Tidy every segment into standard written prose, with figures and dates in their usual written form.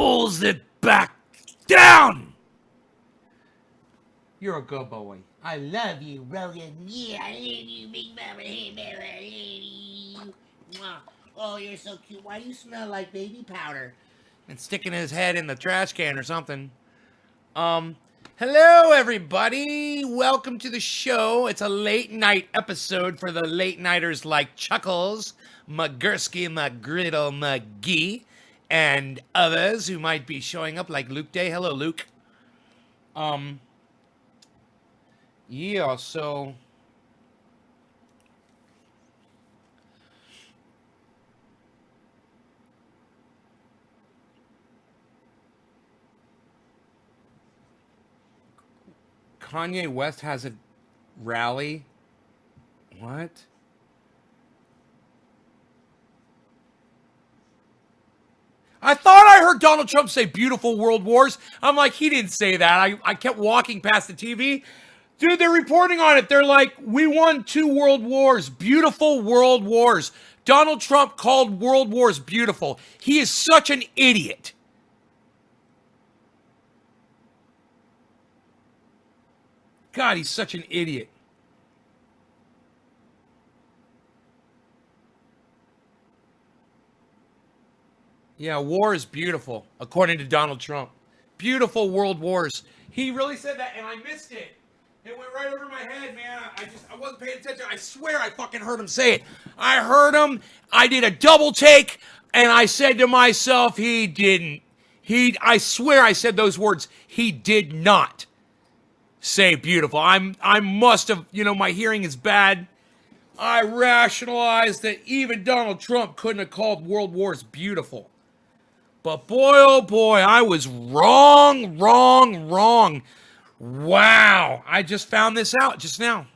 pulls it back down. You're a good boy. I love you, Rogan. Yeah, I love you, Big Mama. Hey, Mama, I love you. Mwah. Oh, you're so cute. Why do you smell like baby powder? And sticking his head in the trash can or something. Hello, everybody. Welcome to the show. It's a late night episode for the late nighters like Chuckles, McGursky, McGriddle, McGee, and others who might be showing up like Luke Day. Hello, Luke. Yeah, so Kanye West has a rally. What? I thought I heard Donald Trump say beautiful world wars. I'm like, he didn't say that. I kept walking past the TV. Dude, they're reporting on it. They're like, we won 2 world wars. Beautiful world wars. Donald Trump called world wars beautiful. He is such an idiot. God, he's such an idiot. Yeah, war is beautiful, according to Donald Trump. Beautiful world wars. He really said that, and I missed it. It went right over my head, man. I wasn't paying attention. I swear I fucking heard him say it. I heard him. I did a double take, and I said to myself, he didn't. I swear I said those words. He did not say beautiful. I must have, my hearing is bad. I rationalized that even Donald Trump couldn't have called world wars beautiful. But boy, oh boy, I was wrong. Wow. I just found this out just now.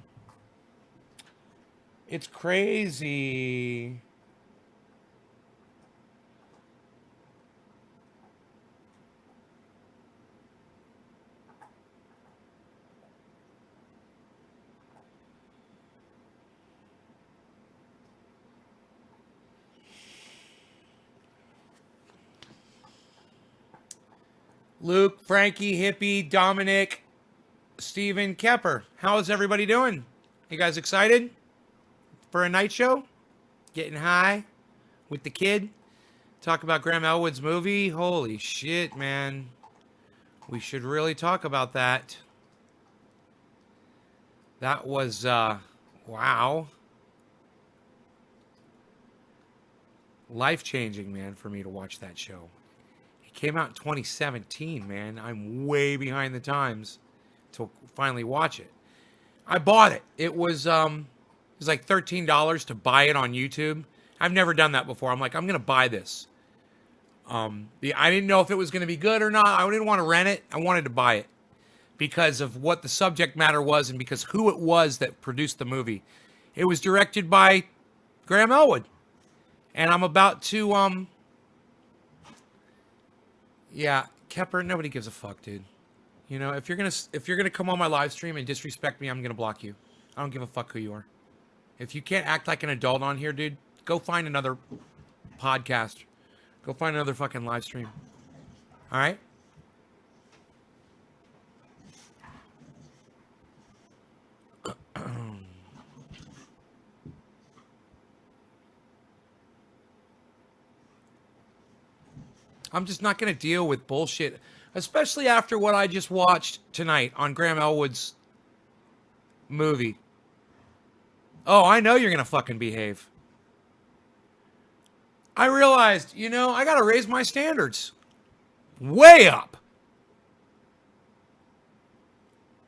It's crazy. Luke, Frankie, Hippie, Dominic, Steven, Kepper. How is everybody doing? You guys excited for a night show? Getting high with the kid? Talk about Graham Elwood's movie? Holy shit, man. We should really talk about that. That was, wow. Life-changing, man, for me to watch that show. Came out in 2017, man. I'm way behind the times to finally watch it. I bought it. It was like $13 to buy it on YouTube. I've never done that before. I'm like, I'm gonna buy this. I didn't know if it was gonna be good or not. I didn't want to rent it. I wanted to buy it because of what the subject matter was and because who it was that produced the movie. It was directed by Graham Elwood, and I'm about to Yeah, Kepper, nobody gives a fuck, dude. If you're gonna come on my live stream and disrespect me, I'm gonna block you. I don't give a fuck who you are. If you can't act like an adult on here, dude, go find another podcast. Go find another fucking live stream. All right? I'm just not going to deal with bullshit, especially after what I just watched tonight on Graham Elwood's movie. Oh, I know you're going to fucking behave. I realized, I got to raise my standards. Way up.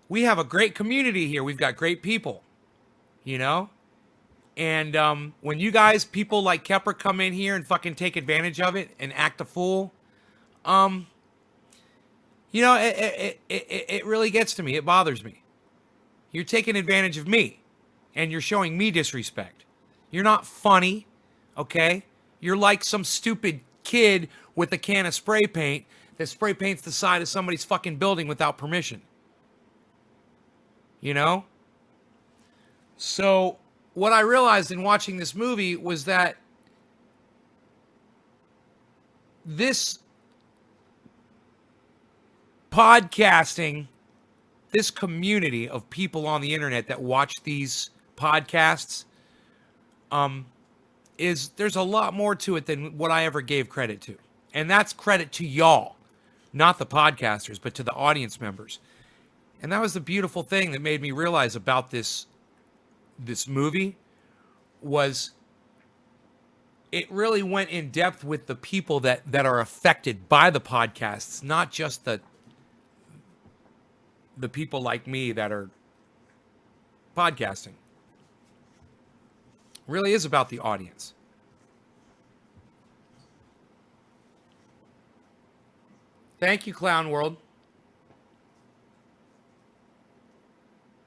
We have a great community here. We've got great people, And when you guys, people like Kepper, come in here and fucking take advantage of it and act a fool, it really gets to me. It bothers me. You're taking advantage of me, and you're showing me disrespect. You're not funny, okay? You're like some stupid kid with a can of spray paint that spray paints the side of somebody's fucking building without permission. So what I realized in watching this movie was that this podcasting, this community of people on the internet that watch these podcasts, is there's a lot more to it than what I ever gave credit to. And that's credit to y'all, not the podcasters, but to the audience members. And that was the beautiful thing that made me realize about this movie was it really went in depth with the people that are affected by the podcasts, not just the people like me that are podcasting. It really is about the audience. Thank you, Clown World.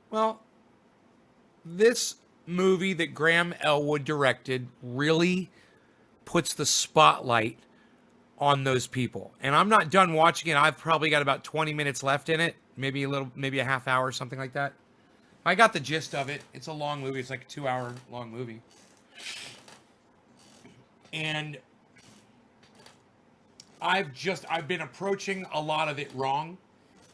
Well, this movie that Graham Elwood directed really puts the spotlight on those people. And I'm not done watching it. I've probably got about 20 minutes left in it, maybe a half hour, something like that. I got the gist of it. It's a long movie. It's like a 2-hour long movie. And I've been approaching a lot of it wrong.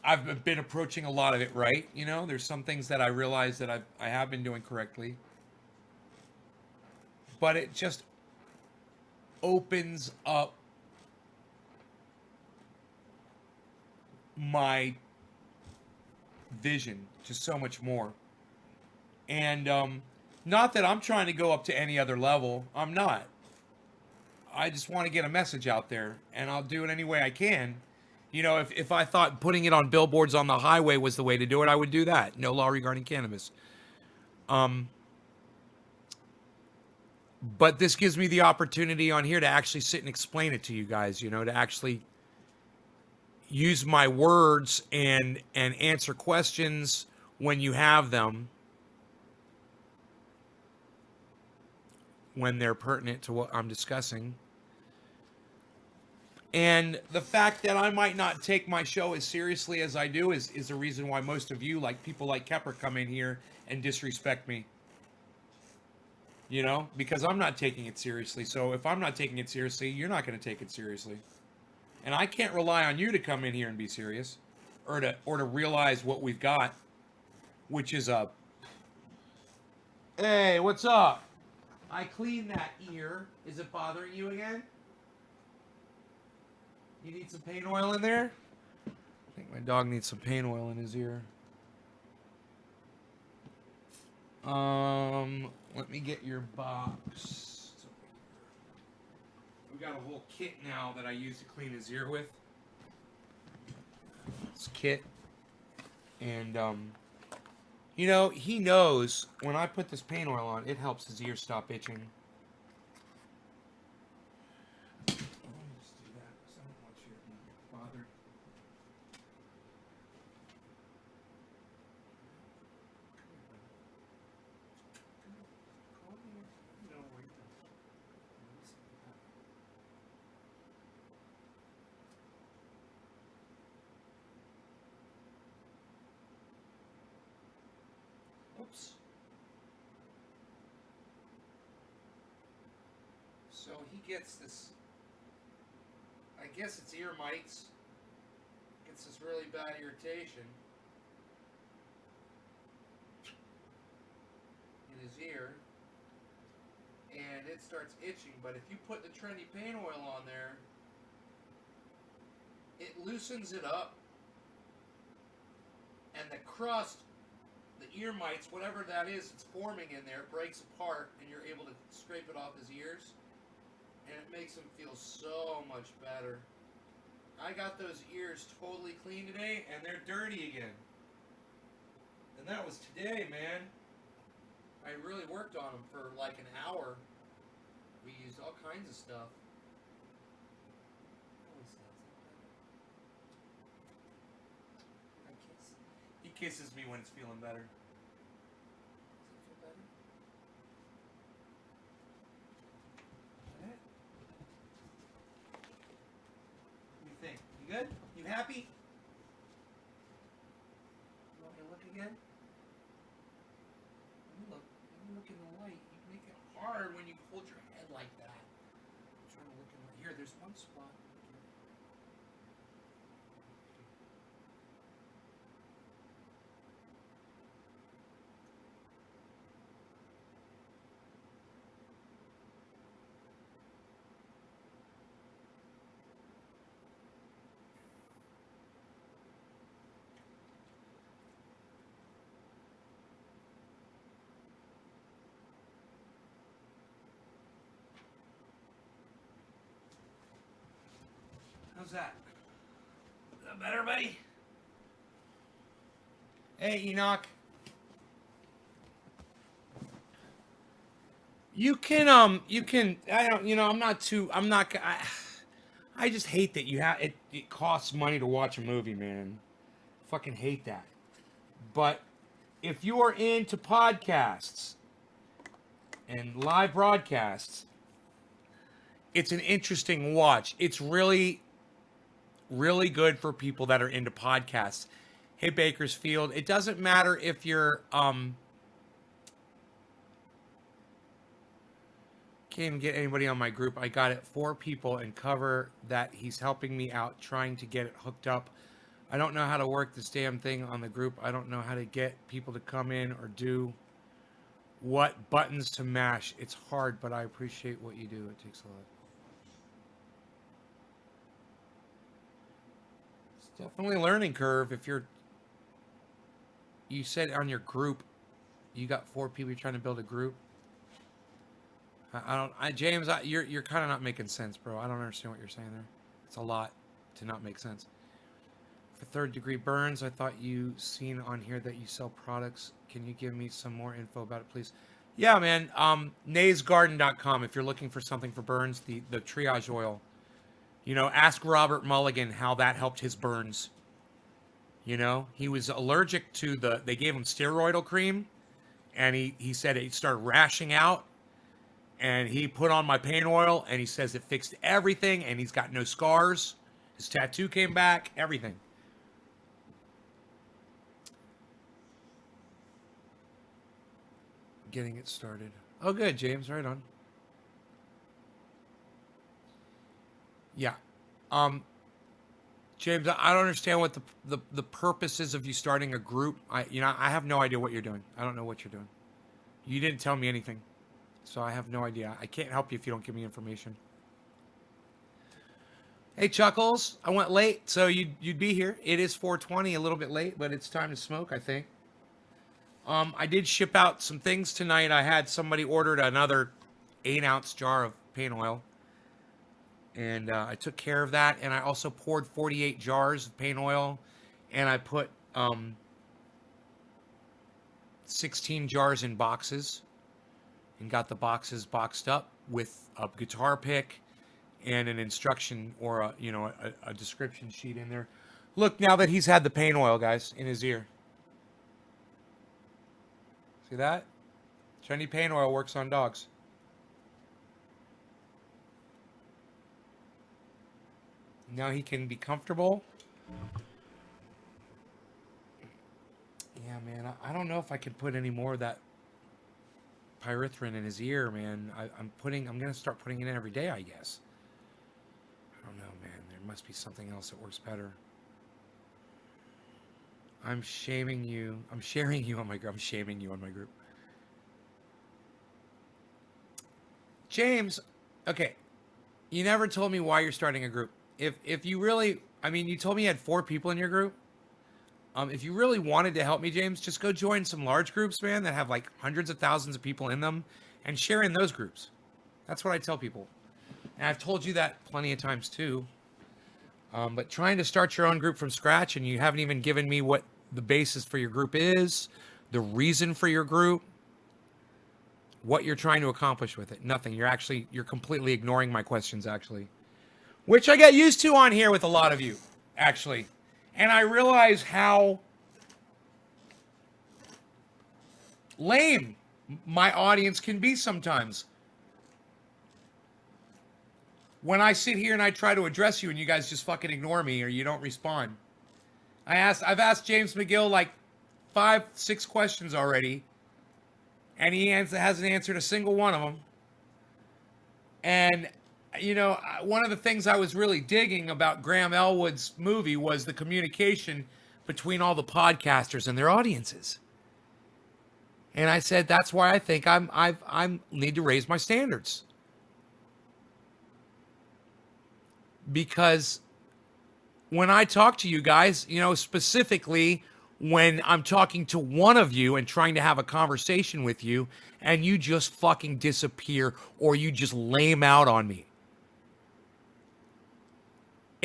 I've been approaching a lot of it right. You know, there's some things that I realize that I have been doing correctly. But it just opens up my vision to so much more. And not that I'm trying to go up to any other level. I'm not. I just want to get a message out there, and I'll do it any way I can. You know, if I thought putting it on billboards on the highway was the way to do it, I would do that. No law regarding cannabis. But this gives me the opportunity on here to actually sit and explain it to you guys, you know, to actually use my words and answer questions when you have them, when they're pertinent to what I'm discussing. And the fact that I might not take my show as seriously as I do is the reason why most of you, like people like Kepper, come in here and disrespect me. You know, because I'm not taking it seriously. So if I'm not taking it seriously, you're not going to take it seriously. And I can't rely on you to come in here and be serious, or to realize what we've got, which is a, hey, what's up? I cleaned that ear. Is it bothering you again? You need some paint oil in there? I think my dog needs some paint oil in his ear. Let me get your box. We've got a whole kit now that I use to clean his ear with. This kit. And, you know, he knows when I put this paint oil on, it helps his ears stop itching. Let's do that because I don't want you to be bothered. Oops. So he gets this, I guess it's ear mites, gets this really bad irritation in his ear, and it starts itching. But if you put the trendy paint oil on there, it loosens it up, and the crust, the ear mites, whatever that is, it's forming in there, breaks apart, and you're able to scrape it off his ears, and it makes him feel so much better. I got those ears totally clean today, and they're dirty again. And that was today, man. I really worked on them for like an hour. We used all kinds of stuff. He kisses me when it's feeling better. Does it feel better? Is that it? What do you think? You good? You happy? You want me to look again? Let me look in the light. You make it hard when you hold your head like that. I'm trying to look in the... Here, there's one spot. How's that? Is that better, buddy? Hey, Enoch. I don't, I just hate that it costs money to watch a movie, man. Fucking hate that. But if you are into podcasts and live broadcasts, it's an interesting watch. It's really, really good for people that are into podcasts. Hey, Bakersfield, it doesn't matter if you're, can't even get anybody on my group. I got it 4 people and cover that he's helping me out trying to get it hooked up. I don't know how to work this damn thing on the group. I don't know how to get people to come in or do what buttons to mash. It's hard, but I appreciate what you do. It takes a lot. It's definitely a learning curve. If you said on your group, you got 4 people, you're trying to build a group. James, you're kind of not making sense, bro. I don't understand what you're saying there. It's a lot to not make sense. For 3rd degree burns, I thought you seen on here that you sell products. Can you give me some more info about it, please? Yeah, man. naysgarden.com if you're looking for something for burns, the triage oil. Ask Robert Mulligan how that helped his burns. He was allergic to they gave him steroidal cream, and he said it started rashing out. And he put on my pain oil, and he says it fixed everything, and he's got no scars. His tattoo came back, everything. Getting it started. Oh, good, James. Right on. Yeah. James, I don't understand what the purpose is of you starting a group. I have no idea what you're doing. I don't know what you're doing. You didn't tell me anything. So I have no idea. I can't help you if you don't give me information. Hey, Chuckles. I went late, so you'd be here. It is 4:20, a little bit late, but it's time to smoke, I think. I did ship out some things tonight. I had somebody ordered another 8-ounce jar of paint oil. And I took care of that. And I also poured 48 jars of paint oil. And I put 16 jars in boxes. And got the boxes boxed up with a guitar pick and an instruction or a description sheet in there. Look, now that he's had the paint oil, guys, in his ear. See that? Trendy paint oil works on dogs. Now he can be comfortable. Yeah, man, I don't know if I could put any more of that pyrethrin in his ear, man. I'm gonna start putting it in every day, I guess. I don't know, man. There must be something else that works better. I'm shaming you. I'm sharing you on my group. I'm shaming you on my group. James, okay. You never told me why you're starting a group. If you really, you told me you had 4 people in your group. If you really wanted to help me, James, just go join some large groups, man, that have like hundreds of thousands of people in them and share in those groups. That's what I tell people. And I've told you that plenty of times too. But trying to start your own group from scratch and you haven't even given me what the basis for your group is, the reason for your group, what you're trying to accomplish with it. Nothing. You're completely ignoring my questions, actually. Which I get used to on here with a lot of you, actually. And I realize how lame my audience can be sometimes. When I sit here and I try to address you and you guys just fucking ignore me or you don't respond. I've asked James McGill like 5-6 questions already. And he hasn't answered a single one of them. And one of the things I was really digging about Graham Elwood's movie was the communication between all the podcasters and their audiences. And I said, that's why I think I need to raise my standards. Because when I talk to you guys, specifically when I'm talking to one of you and trying to have a conversation with you and you just fucking disappear or you just lame out on me.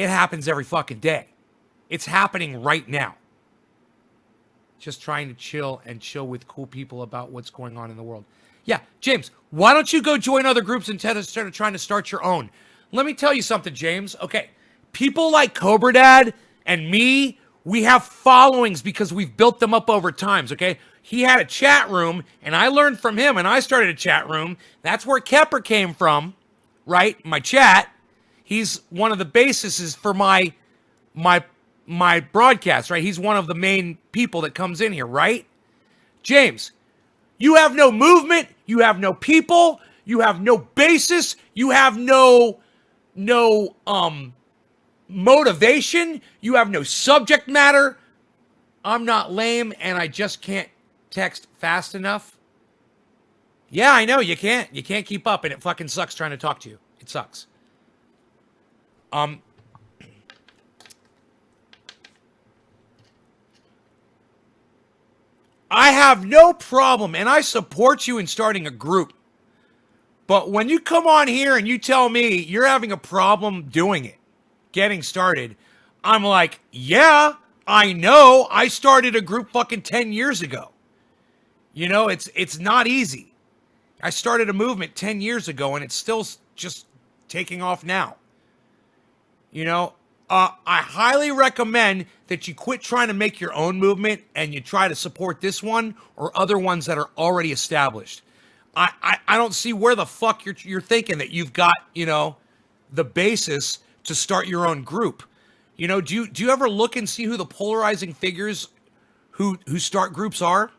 It happens every fucking day. It's happening right now. Just trying to chill with cool people about what's going on in the world. Yeah, James, why don't you go join other groups instead of trying to start your own? Let me tell you something, James. Okay, people like Cobra Dad and me, we have followings because we've built them up over times, okay? He had a chat room, and I learned from him, and I started a chat room. That's where Kepper came from, right? My chat. He's one of the bases for my broadcast, right? He's one of the main people that comes in here, right? James, you have no movement, you have no people, you have no basis, you have no motivation, you have no subject matter. I'm not lame and I just can't text fast enough. Yeah, I know, you can't keep up, and it fucking sucks trying to talk to you. It sucks. I have no problem, and I support you in starting a group. But when you come on here and you tell me you're having a problem doing it, getting started, I'm like, yeah, I know. I started a group fucking 10 years ago. You know, it's not easy. I started a movement 10 years ago, and it's still just taking off now. You know, I highly recommend that you quit trying to make your own movement and you try to support this one or other ones that are already established. I don't see where the fuck you're thinking that you've got, you know, the basis to start your own group. You know, do you ever look and see who the polarizing figures who start groups are?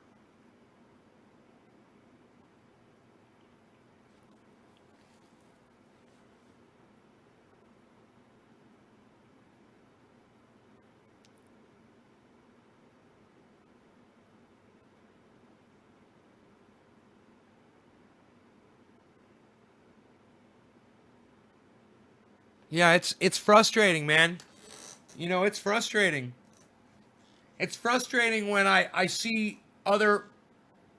Yeah, it's frustrating, man. You know, it's frustrating. It's frustrating when I see other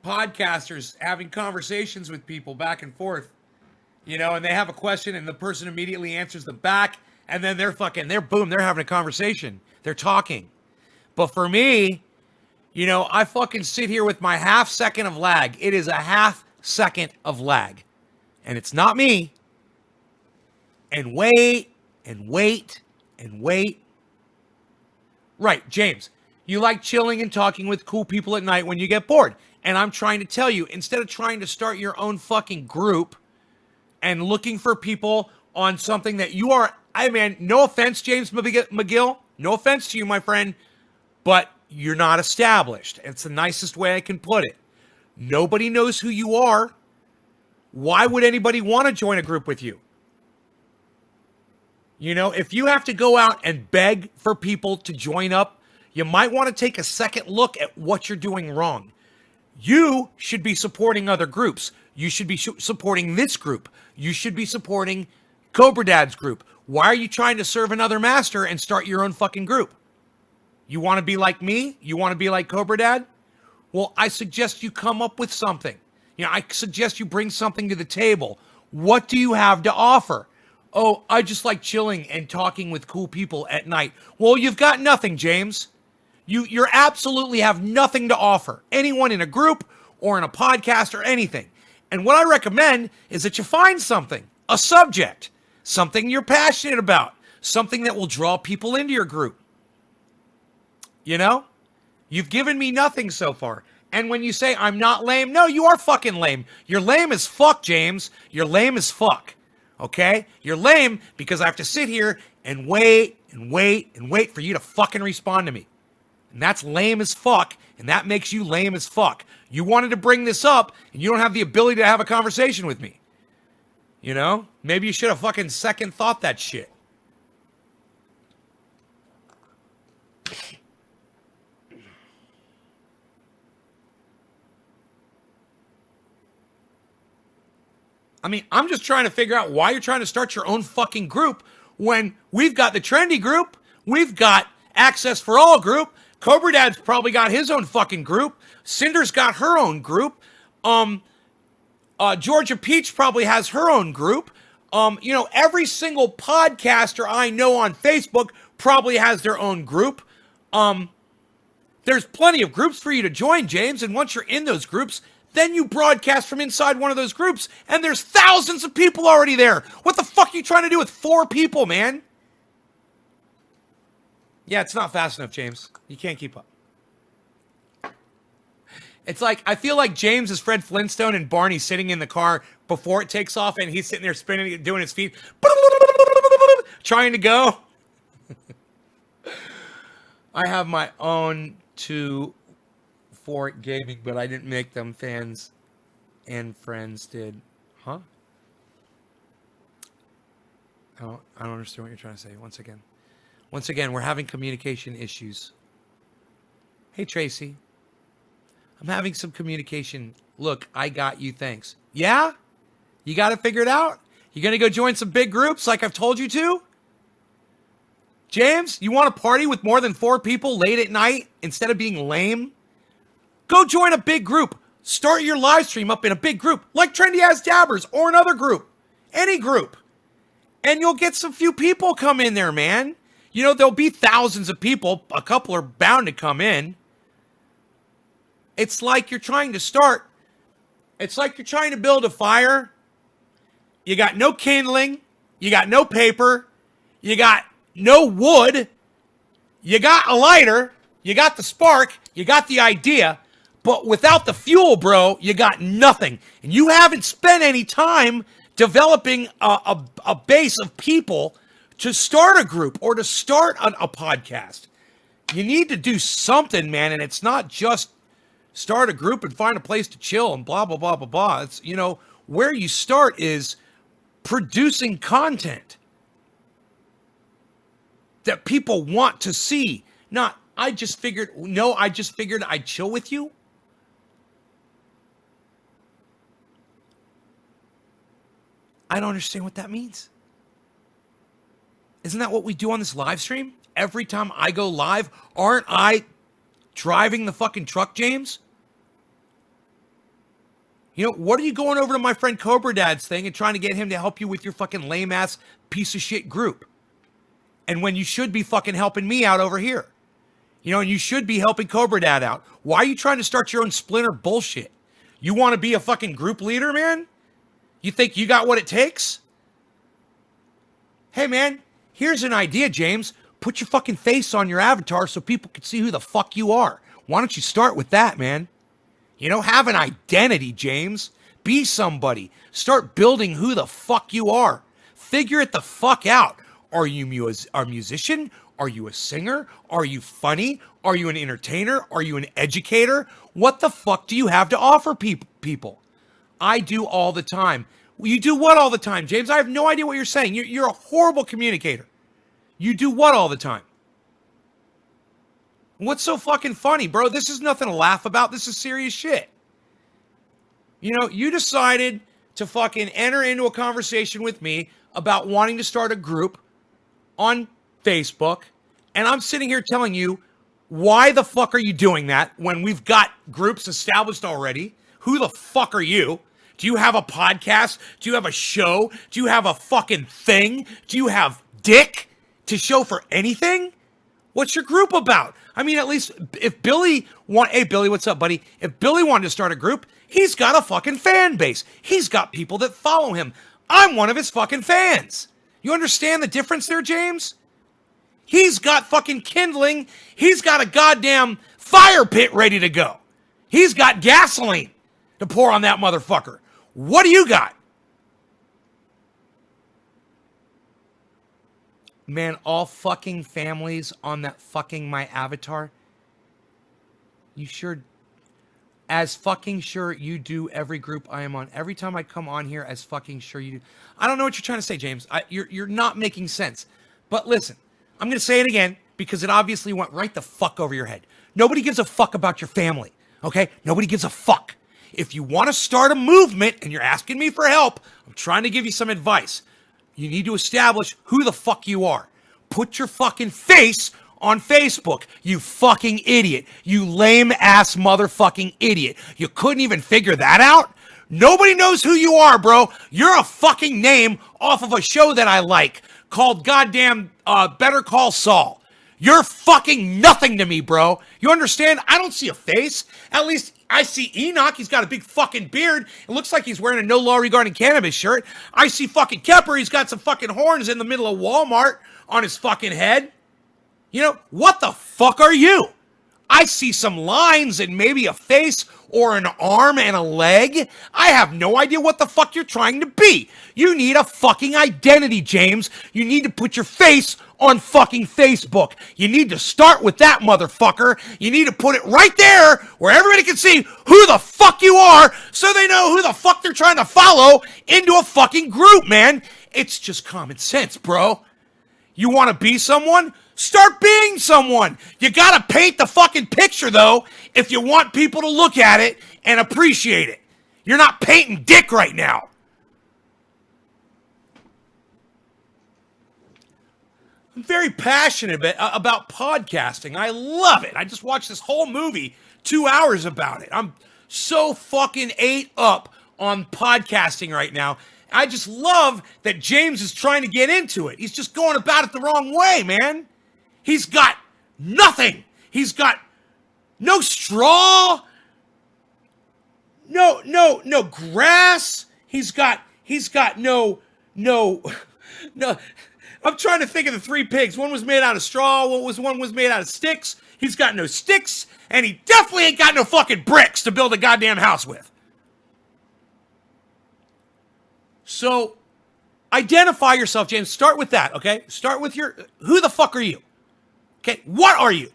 podcasters having conversations with people back and forth, you know, and they have a question and the person immediately answers them back, and then they're having a conversation. They're talking. But for me, you know, I fucking sit here with my half second of lag. It is a half second of lag. And it's not me. And wait, and wait, and wait. Right, James, you like chilling and talking with cool people at night when you get bored. And I'm trying to tell you, instead of trying to start your own fucking group and looking for people on something that you are, no offense, James McGill, no offense to you, my friend, but you're not established. It's the nicest way I can put it. Nobody knows who you are. Why would anybody want to join a group with you? You know, if you have to go out and beg for people to join up, you might want to take a second look at what you're doing wrong. You should be supporting other groups. You should be supporting this group. You should be supporting Cobra Dad's group. Why are you trying to serve another master and start your own fucking group? You want to be like me? You want to be like Cobra Dad? Well, I suggest you come up with something. You know, I suggest you bring something to the table. What do you have to offer? Oh, I just like chilling and talking with cool people at night. Well, you've got nothing, James. You absolutely have nothing to offer. Anyone in a group or in a podcast or anything. And what I recommend is that you find something, a subject, something you're passionate about, something that will draw people into your group. You know? You've given me nothing so far. And when you say I'm not lame, no, you are fucking lame. You're lame as fuck, James. You're lame as fuck. Okay? You're lame because I have to sit here and wait and wait and wait for you to fucking respond to me. And that's lame as fuck, and that makes you lame as fuck. You wanted to bring this up, and you don't have the ability to have a conversation with me. You know? Maybe you should have fucking second thought that shit. I mean, I'm just trying to figure out why you're trying to start your own fucking group when we've got the trendy group, we've got Access for All group, Cobra Dad's probably got his own fucking group, Cinder's got her own group, Georgia Peach probably has her own group, Every single podcaster I know on Facebook probably has their own group. There's plenty of groups for you to join, James, and once you're in those groups, then you broadcast from inside one of those groups, and there's thousands of people already there. What the fuck are you trying to do with 4 people, man? Yeah, it's not fast enough, James. You can't keep up. It's like, I feel like James is Fred Flintstone and Barney sitting in the car before it takes off, and he's sitting there spinning it, doing his feet, trying to go. I have my own 2 for gaming, but I didn't make them. Fans and friends did. Huh? I don't understand what you're trying to say. Once again, we're having communication issues. Hey, Tracy. I'm having some communication. Look, I got you. Thanks. Yeah? You got it figured out? You going to go join some big groups like I've told you to? James, you want to party with more than 4 people late at night instead of being lame? Go join a big group. Start your live stream up in a big group like Trendy As Dabbers or another group. Any group. And you'll get some few people come in there, man. There'll be thousands of people. A couple are bound to come in. It's like you're trying to build a fire. You got no kindling. You got no paper. You got no wood. You got a lighter. You got the spark. You got the idea. But without the fuel, bro, you got nothing. And you haven't spent any time developing a base of people to start a group or to start a podcast. You need to do something, man. And it's not just start a group and find a place to chill and blah, blah, blah, blah, blah. It's, where you start is producing content that people want to see. Not, I just figured I'd chill with you. I don't understand what that means. Isn't that what we do on this live stream? Every time I go live, aren't I driving the fucking truck, James? What are you going over to my friend Cobra Dad's thing and trying to get him to help you with your fucking lame-ass piece of shit group? And when you should be fucking helping me out over here. And you should be helping Cobra Dad out. Why are you trying to start your own splinter bullshit? You want to be a fucking group leader, man? You think you got what it takes? Hey, man, here's an idea, James. Put your fucking face on your avatar so people can see who the fuck you are. Why don't you start with that, man? Have an identity, James. Be somebody. Start building who the fuck you are. Figure it the fuck out. Are you a musician? Are you a singer? Are you funny? Are you an entertainer? Are you an educator? What the fuck do you have to offer people? I do all the time. You do what all the time, James? I have no idea what you're saying. You're a horrible communicator. You do what all the time? What's so fucking funny, bro? This is nothing to laugh about. This is serious shit. You decided to fucking enter into a conversation with me about wanting to start a group on Facebook, and I'm sitting here telling you, why the fuck are you doing that when we've got groups established already? Who the fuck are you? Do you have a podcast? Do you have a show? Do you have a fucking thing? Do you have dick to show for anything? What's your group about? I mean, at least if hey Billy, what's up, buddy? If Billy wanted to start a group, he's got a fucking fan base. He's got people that follow him. I'm one of his fucking fans. You understand the difference there, James? He's got fucking kindling. He's got a goddamn fire pit ready to go. He's got gasoline to pour on that motherfucker. What do you got? Man, all fucking families on that fucking my avatar. You sure, as fucking sure you do every group I am on. Every time I come on here, as fucking sure you do. I don't know what you're trying to say, James. You're not making sense. But listen, I'm going to say it again because it obviously went right the fuck over your head. Nobody gives a fuck about your family, okay? Nobody gives a fuck. If you want to start a movement and you're asking me for help, I'm trying to give you some advice. You need to establish who the fuck you are. Put your fucking face on Facebook, you fucking idiot. You lame ass motherfucking idiot. You couldn't even figure that out? Nobody knows who you are, bro. You're a fucking name off of a show that I like called goddamn Better Call Saul. You're fucking nothing to me, bro. You understand? I don't see a face. At least I see Enoch. He's got a big fucking beard. It looks like he's wearing a no law regarding cannabis shirt. I see fucking Kepper. He's got some fucking horns in the middle of Walmart on his fucking head. You know, what the fuck are you? I see some lines and maybe a face or an arm and a leg. I have no idea what the fuck you're trying to be. You need a fucking identity, James. You need to put your face on fucking Facebook. You need to start with that, motherfucker. You need to put it right there where everybody can see who the fuck you are so they know who the fuck they're trying to follow into a fucking group, man. It's just common sense, bro. You want to be someone? Start being someone. You gotta paint the fucking picture, though, if you want people to look at it and appreciate it. You're not painting dick right now. I'm very passionate about podcasting. I love it. I just watched this whole movie, 2 hours about it. I'm so fucking ate up on podcasting right now. I just love that James is trying to get into it. He's just going about it the wrong way, man. He's got nothing. He's got no straw, no grass. He's got no. I'm trying to think of the three pigs. One was made out of straw. One was made out of sticks. He's got no sticks, and he definitely ain't got no fucking bricks to build a goddamn house with. So, identify yourself, James. Start with that, okay? Start with who the fuck are you? Okay, what are you?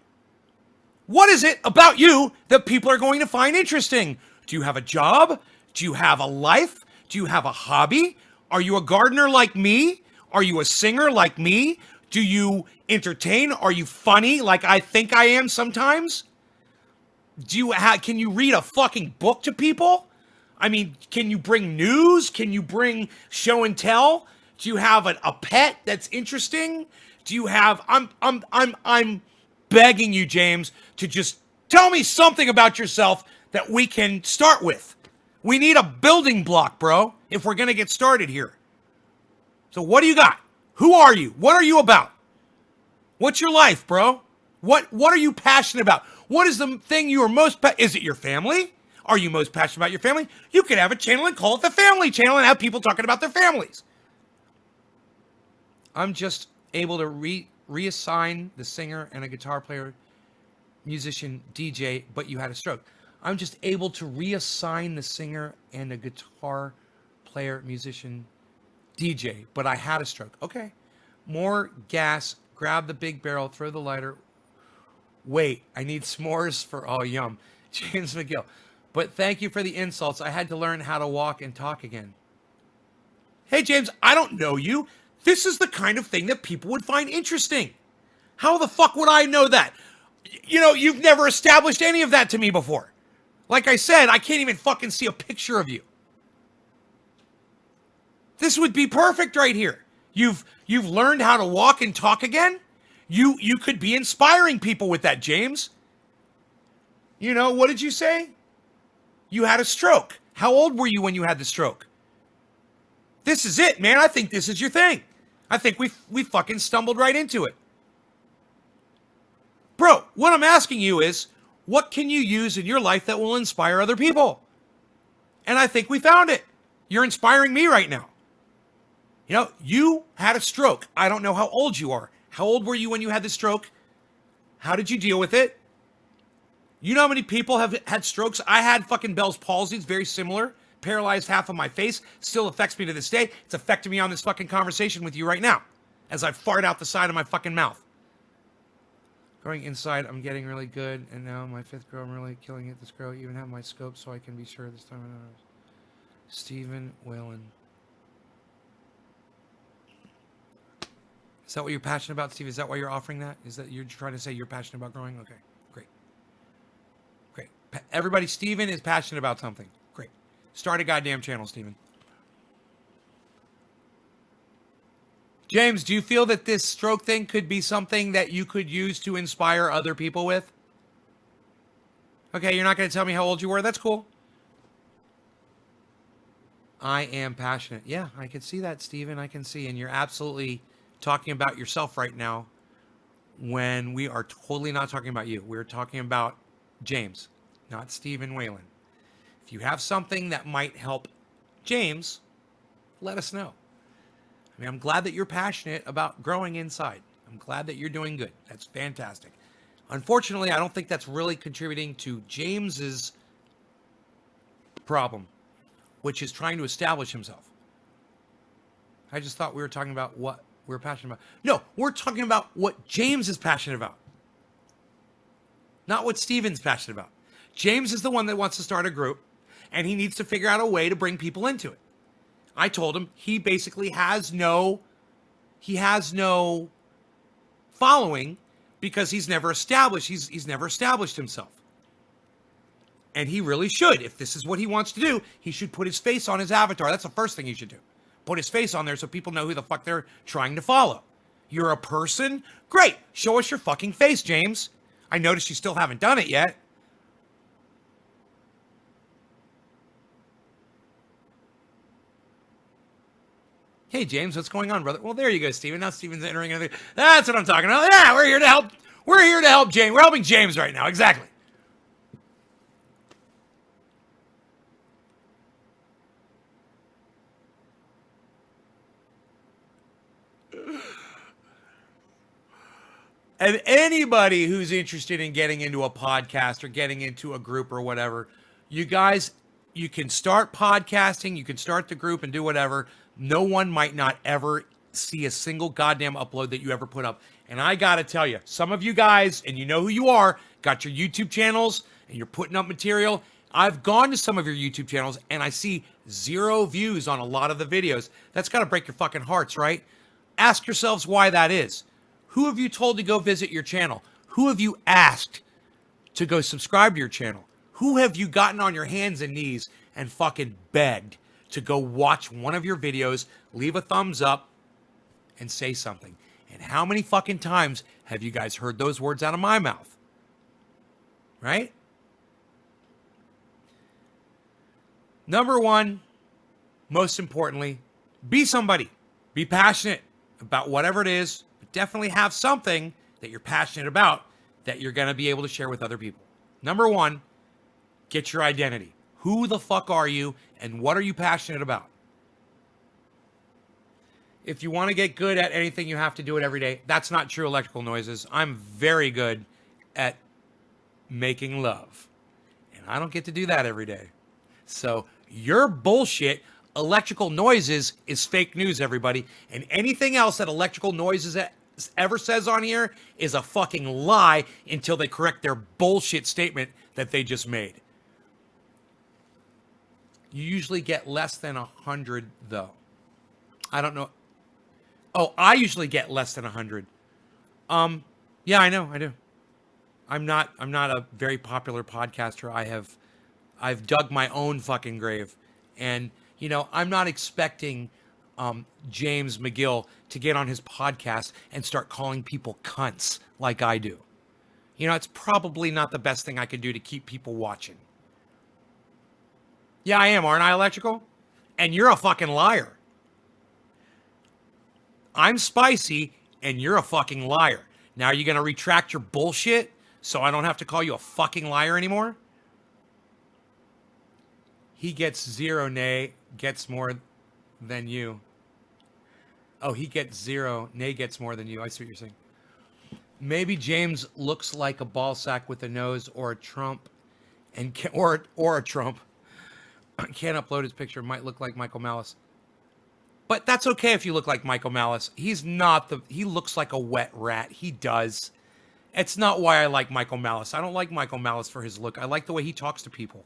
What is it about you that people are going to find interesting? Do you have a job? Do you have a life? Do you have a hobby? Are you a gardener like me? Are you a singer like me? Do you entertain? Are you funny like I think I am sometimes? Can you read a fucking book to people? I mean, can you bring news? Can you bring show and tell? Do you have a pet that's interesting? Do you have I'm begging you, James, to just tell me something about yourself that we can start with. We need a building block, bro, if we're going to get started here. So what do you got? Who are you? What are you about? What's your life, bro? What are you passionate about? What is the thing you are most is it your family? Are you most passionate about your family? You could have a channel and call it the Family Channel and have people talking about their families. I'm just able to reassign the singer and a guitar player, musician, DJ, but you had a stroke. I'm just able to reassign the singer and a guitar player, musician, DJ, but I had a stroke. Okay. More gas, grab the big barrel, throw the lighter. Wait, I need s'mores for, oh, yum. James McGill. But thank you for the insults. I had to learn how to walk and talk again. Hey, James, I don't know you. This is the kind of thing that people would find interesting. How the fuck would I know that? You know, you've never established any of that to me before. Like I said, I can't even fucking see a picture of you. This would be perfect right here. You've learned how to walk and talk again? You could be inspiring people with that, James. You know, what did you say? You had a stroke. How old were you when you had the stroke? This is it, man. I think this is your thing. I think we fucking stumbled right into it. Bro, what I'm asking you is, what can you use in your life that will inspire other people? And I think we found it. You're inspiring me right now. You know, you had a stroke. I don't know how old you are. How old were you when you had the stroke? How did you deal with it? You know how many people have had strokes? I had fucking Bell's palsy. It's very similar. Paralyzed half of my face. Still affects me to this day. It's affecting me on this fucking conversation with you right now. As I fart out the side of my fucking mouth. Going inside, I'm getting really good. And now my fifth girl, I'm really killing it. This girl even have my scope so I can be sure this time I know. Stephen Whalen. Is that what you're passionate about, Steve? Is that why you're offering that? Is that you're trying to say you're passionate about growing? Okay, great. Great. Everybody, Stephen is passionate about something. Great. Start a goddamn channel, Stephen. James, do you feel that this stroke thing could be something that you could use to inspire other people with? Okay, you're not going to tell me how old you were. That's cool. I am passionate. Yeah, I can see that, Steven. I can see. And you're absolutely talking about yourself right now when we are totally not talking about you. We're talking about James, not Steven Whalen. If you have something that might help James, let us know. I mean, I'm glad that you're passionate about growing inside. I'm glad that you're doing good. That's fantastic. Unfortunately, I don't think that's really contributing to James's problem, which is trying to establish himself. I just thought we were talking about what we're passionate about. No, we're talking about what James is passionate about, not what Steven's passionate about. James is the one that wants to start a group, and he needs to figure out a way to bring people into it. I told him he basically has no following because he's never established himself. And he really should. If this is what he wants to do, he should put his face on his avatar. That's the first thing he should do. Put his face on there so people know who the fuck they're trying to follow. You're a person? Great. Show us your fucking face, James. I noticed you still haven't done it yet. Hey, James, what's going on, brother? Well, there you go, Steven. Now Steven's entering another. That's what I'm talking about. Yeah, we're here to help. We're here to help James. We're helping James right now. Exactly. And anybody who's interested in getting into a podcast or getting into a group or whatever, you guys, you can start podcasting, you can start the group and do whatever. No one might not ever see a single goddamn upload that you ever put up. And I got to tell you, some of you guys, and you know who you are, got your YouTube channels and you're putting up material. I've gone to some of your YouTube channels and I see 0 views on a lot of the videos. That's got to break your fucking hearts, right? Ask yourselves why that is. Who have you told to go visit your channel? Who have you asked to go subscribe to your channel? Who have you gotten on your hands and knees and fucking begged to go watch one of your videos, leave a thumbs up, and say something? And how many fucking times have you guys heard those words out of my mouth? Right? Number one, most importantly, be somebody. Be passionate about whatever it is. Definitely have something that you're passionate about that you're going to be able to share with other people. Number one, get your identity. Who the fuck are you and what are you passionate about? If you want to get good at anything, you have to do it every day. That's not true, Electrical Noises. I'm very good at making love. And I don't get to do that every day. So your bullshit, Electrical Noises, is fake news, everybody. And anything else that Electrical Noises ever says on here is a fucking lie until they correct their bullshit statement that they just made. You usually get less than 100, though. I don't know. Oh, I usually get less than 100. Yeah, I know, I do. I'm not a very popular podcaster. I've dug my own fucking grave. And, you know, I'm not expecting James McGill to get on his podcast and start calling people cunts like I do. You know, it's probably not the best thing I could do to keep people watching. Yeah, I am, aren't I, Electrical? And you're a fucking liar. I'm spicy, and you're a fucking liar. Now, are you going to retract your bullshit so I don't have to call you a fucking liar anymore? He gets 0, Nay gets more than you. Oh, he gets 0, Nay gets more than you. I see what you're saying. Maybe James looks like a ball sack with a nose or a Trump, and or a Trump. Can't upload his picture. Might look like Michael Malice. But that's okay if you look like Michael Malice. He looks like a wet rat. He does. It's not why I like Michael Malice. I don't like Michael Malice for his look. I like the way he talks to people.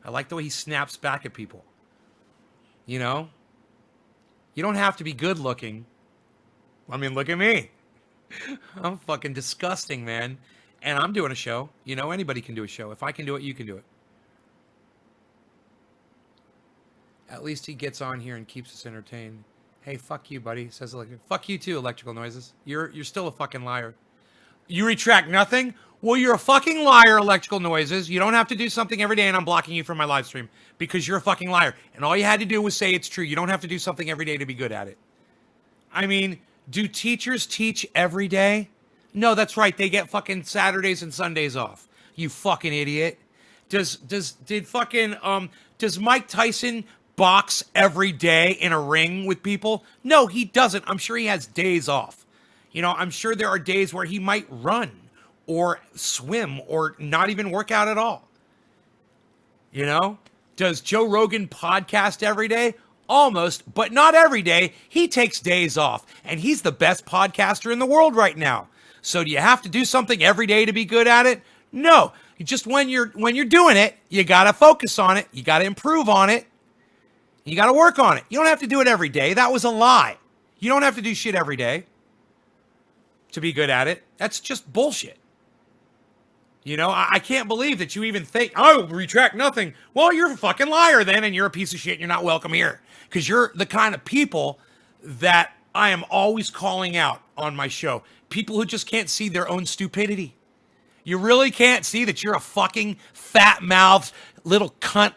I like the way he snaps back at people. You know? You don't have to be good looking. I mean, look at me. I'm fucking disgusting, man. And I'm doing a show. You know, anybody can do a show. If I can do it, you can do it. At least he gets on here and keeps us entertained. Hey, fuck you, buddy. Says fuck you too, Electrical Noises. You're still a fucking liar. You retract nothing? Well, you're a fucking liar, Electrical Noises. You don't have to do something every day and I'm blocking you from my live stream because you're a fucking liar. And all you had to do was say it's true. You don't have to do something every day to be good at it. I mean, do teachers teach every day? No, that's right. They get fucking Saturdays and Sundays off. You fucking idiot. Does Mike Tyson box every day in a ring with people? No, he doesn't. I'm sure he has days off. You know, I'm sure there are days where he might run or swim or not even work out at all. You know? Does Joe Rogan podcast every day? Almost, but not every day. He takes days off, and he's the best podcaster in the world right now. So do you have to do something every day to be good at it? No. Just when you're doing it, you got to focus on it. You got to improve on it. You got to work on it. You don't have to do it every day. That was a lie. You don't have to do shit every day to be good at it. That's just bullshit. You know, I can't believe that you even think, oh, retract nothing. Well, you're a fucking liar then, and you're a piece of shit, and you're not welcome here. Because you're the kind of people that I am always calling out on my show. People who just can't see their own stupidity. You really can't see that you're a fucking fat-mouthed little cunt,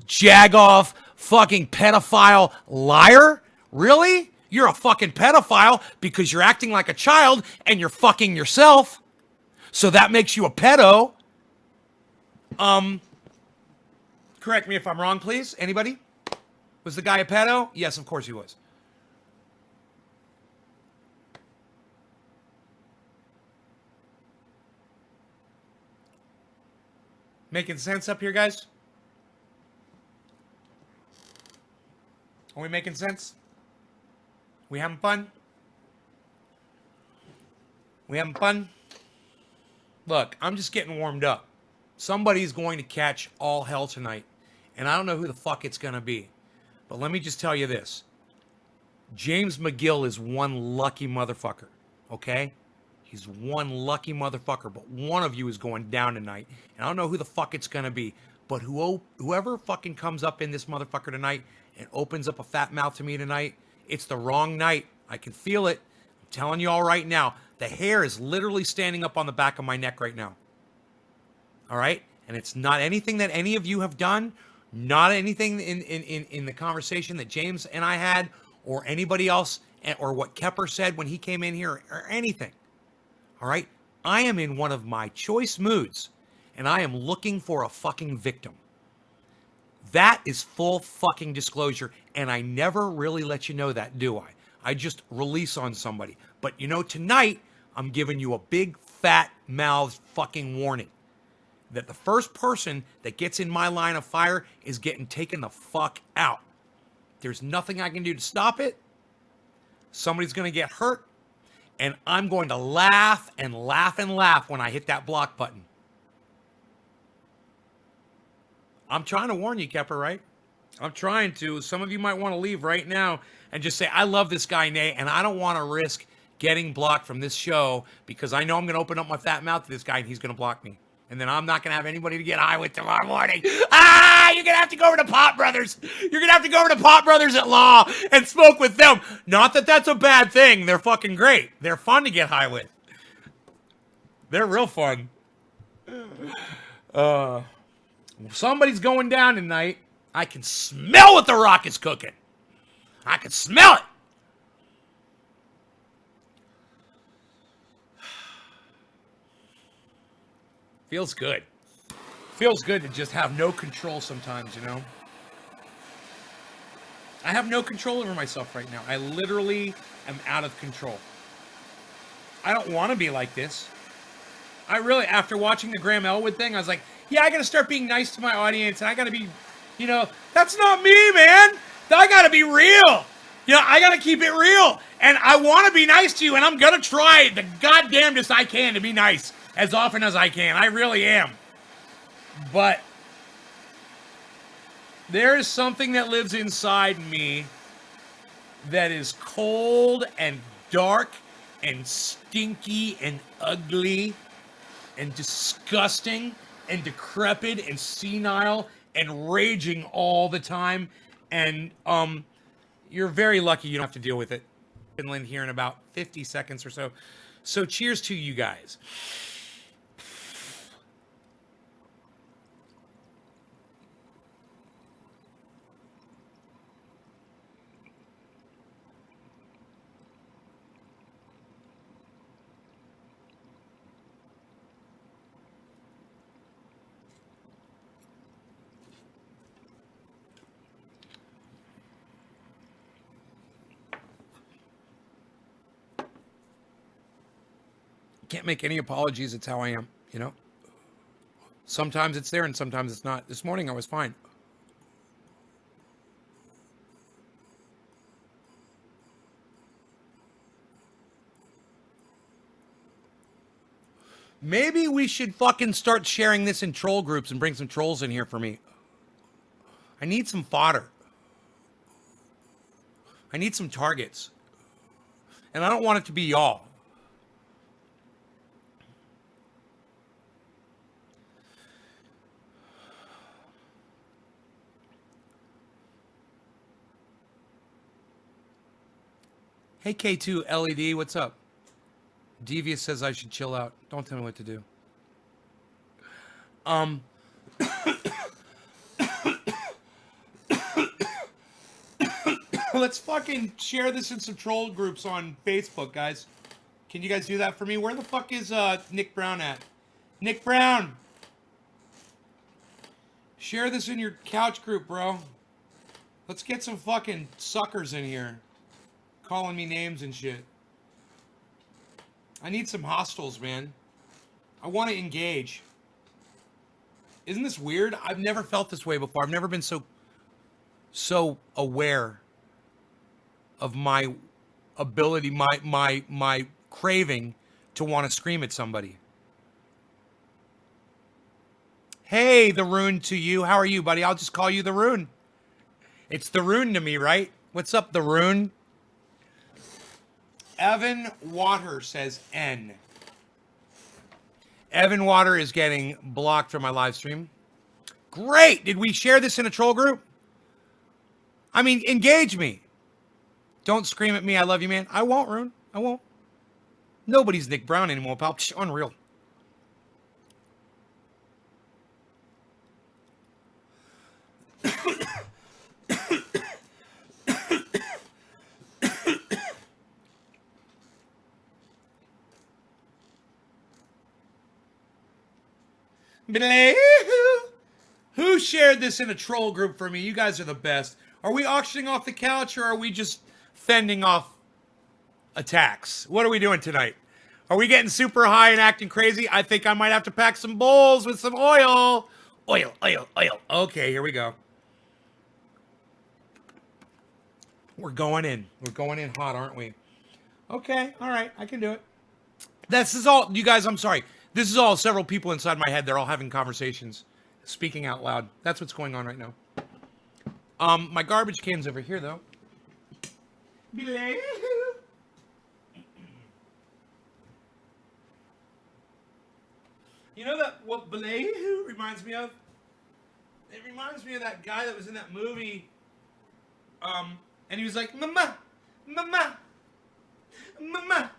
jag-off, fucking pedophile liar? Really? You're a fucking pedophile because you're acting like a child and you're fucking yourself. So that makes you a pedo. Correct me if I'm wrong, please. Anybody? Was the guy a pedo? Yes, of course he was. Making sense up here, guys? Are we making sense? We having fun? We having fun? Look, I'm just getting warmed up. Somebody's going to catch all hell tonight. And I don't know who the fuck it's going to be. But let me just tell you this. James McGill is one lucky motherfucker. Okay? He's one lucky motherfucker. But one of you is going down tonight. And I don't know who the fuck it's going to be. But whoever fucking comes up in this motherfucker tonight and opens up a fat mouth to me tonight, it's the wrong night. I can feel it. I'm telling you all right now. The hair is literally standing up on the back of my neck right now. All right? And it's not anything that any of you have done, not anything in the conversation that James and I had, or anybody else, or what Kepper said when he came in here, or anything. All right? I am in one of my choice moods, and I am looking for a fucking victim. That is full fucking disclosure, and I never really let you know that, do I? I just release on somebody. But you know, tonight, I'm giving you a big, fat mouthed fucking warning that the first person that gets in my line of fire is getting taken the fuck out. There's nothing I can do to stop it. Somebody's going to get hurt, and I'm going to laugh and laugh and laugh when I hit that block button. I'm trying to warn you, Kepper, right? I'm trying to. Some of you might want to leave right now and just say, I love this guy, Nate, and I don't want to risk getting blocked from this show because I know I'm going to open up my fat mouth to this guy and he's going to block me. And then I'm not going to have anybody to get high with tomorrow morning. You're going to have to go over to Pot Brothers. You're going to have to go over to Pot Brothers at Law and smoke with them. Not that that's a bad thing. They're fucking great. They're fun to get high with. They're real fun. Somebody's going down tonight. I can smell what the Rock is cooking. I can smell it. Feels good. Feels good to just have no control sometimes, you know? I have no control over myself right now. I literally am out of control. I don't want to be like this. I really, after watching the Graham Elwood thing, I was like, yeah, I got to start being nice to my audience, and I got to be, you know, that's not me, man. I got to be real. You know, I got to keep it real. And I want to be nice to you, and I'm going to try the goddamnedest I can to be nice as often as I can. I really am. But there is something that lives inside me that is cold and dark and stinky and ugly and disgusting and decrepit and senile and raging all the time. And you're very lucky you don't have to deal with it. Finland here in about 50 seconds or so. So cheers to you guys. Can't make any apologies. It's how I am, you know? Sometimes it's there and sometimes it's not. This morning I was fine. Maybe we should fucking start sharing this in troll groups and bring some trolls in here for me. I need some fodder. I need some targets. And I don't want it to be y'all. Hey K2 LED, what's up? Devious says I should chill out. Don't tell me what to do. Let's fucking share this in some troll groups on Facebook, guys. Can you guys do that for me? Where the fuck is Nick Brown at? Nick Brown! Share this in your couch group, bro. Let's get some fucking suckers in here. Calling me names and shit. I need some hostiles, man. I want to engage. Isn't this weird? I've never felt this way before. I've never been so aware of my ability, my craving to want to scream at somebody. Hey, the Rune to you. How are you, buddy? I'll just call you the Rune. It's the Rune to me, right? What's up, the Rune? Evan Water says N. Evan Water is getting blocked from my live stream. Great. Did we share this in a troll group? I mean, engage me. Don't scream at me. I love you, man. I won't, Rune. I won't. Nobody's Nick Brown anymore, pal. Psh, unreal. Who shared this in a troll group for me? You guys are the best. Are we auctioning off the couch or are we just fending off attacks? What are we doing tonight? Are we getting super high and acting crazy? I think I might have to pack some bowls with some oil. Oil, oil, oil. Okay, here we go. We're going in. We're going in hot, aren't we? Okay, all right, I can do it. This is all, you guys, I'm sorry. This is all several people inside my head. They're all having conversations, speaking out loud. That's what's going on right now. My garbage can's over here, though. You know that what Belayhu reminds me of? It reminds me of that guy that was in that movie. And he was like, Mama, Mama, Mama,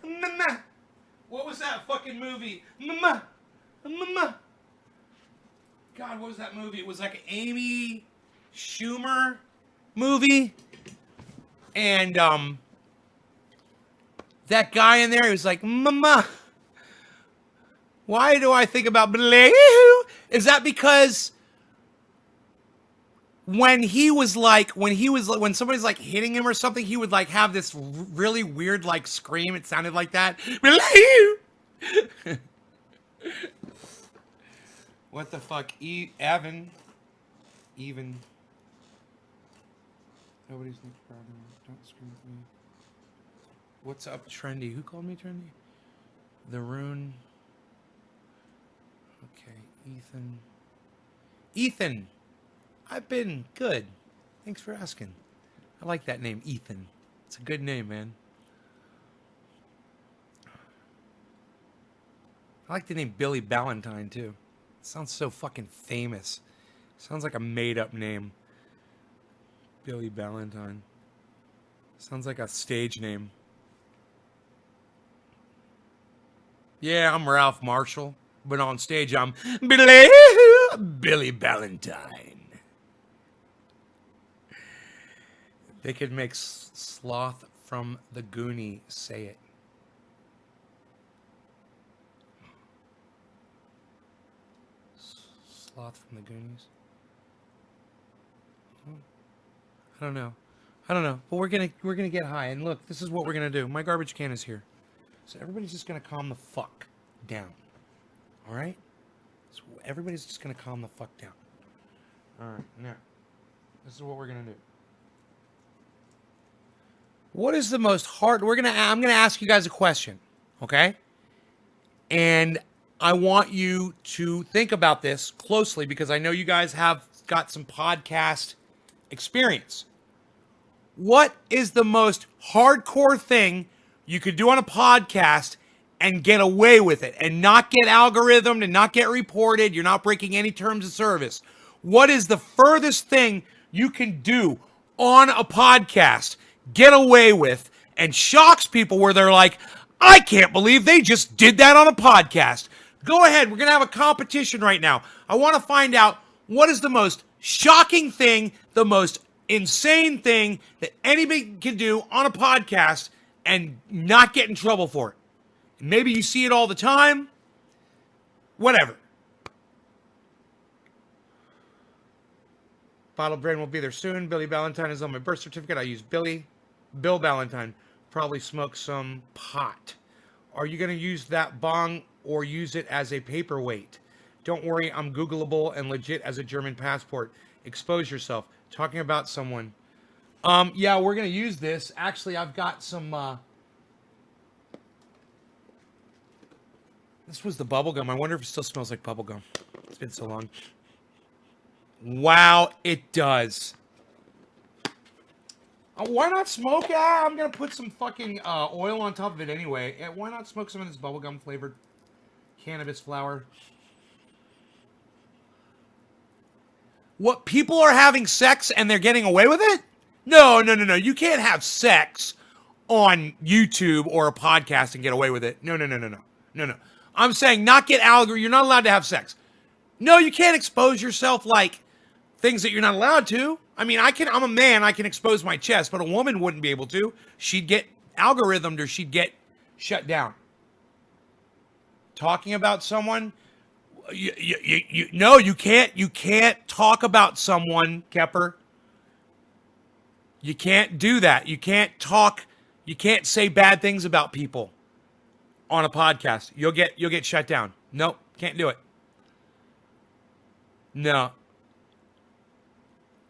Mama. What was that fucking movie? Mama, Mama. God, what was that movie? It was like an Amy Schumer movie. And that guy in there, he was like, Mama. Why do I think about Belayhu? Is that because when somebody's like hitting him or something, he would like have this really weird like scream. It sounded like that. What the fuck? Evan. Even. Nobody's Nick Brown. Don't scream at me. What's up, Trendy? Who called me Trendy? The Rune. Okay, Ethan. Ethan! I've been good. Thanks for asking. I like that name, Ethan. It's a good name, man. I like the name Billy Ballantyne, too. It sounds so fucking famous. Sounds like a made-up name. Billy Ballantyne. Sounds like a stage name. Yeah, I'm Ralph Marshall. But on stage, I'm Billy Ballantyne. They could make Sloth from the Goonie say it. Sloth from the Goonies? I don't know. But we're gonna get high. And look, this is what we're gonna do. My garbage can is here. So everybody's just going to calm the fuck down. All right? So everybody's just going to calm the fuck down. All right, now, this is what we're going to do. What is the most hard... I'm going to ask you guys a question, okay? And I want you to think about this closely because I know you guys have got some podcast experience. What is the most hardcore thing you could do on a podcast and get away with it and not get algorithmed and not get reported? You're not breaking any terms of service. What is the furthest thing you can do on a podcast, get away with, and shocks people where they're like, I can't believe they just did that on a podcast? Go ahead. We're going to have a competition right now. I want to find out what is the most shocking thing, the most insane thing that anybody can do on a podcast and not get in trouble for it. Maybe you see it all the time. Whatever. Bottled Brain will be there soon. Billy Valentine is on my birth certificate. I use Bill Valentine. Probably smoke some pot. Are you going to use that bong or use it as a paperweight? Don't worry, I'm Googleable and legit as a German passport. Expose yourself. Talking about someone. Yeah, we're going to use this. Actually, I've got some... This was the bubblegum. I wonder if it still smells like bubblegum. It's been so long. Wow, it does. Why not smoke? I'm going to put some fucking oil on top of it anyway. Why not smoke some of this bubblegum flavored cannabis flower? What, people are having sex and they're getting away with it? No. You can't have sex on YouTube or a podcast and get away with it. No. I'm saying not get algorithm. You're not allowed to have sex. No, you can't expose yourself like things that you're not allowed to. I mean, I'm a man, I can expose my chest, but a woman wouldn't be able to. She'd get algorithmed or she'd get shut down. Talking about someone, no, you can't talk about someone, Kepper. You can't do that. You can't say bad things about people on a podcast. You'll get shut down. Nope, can't do it. No.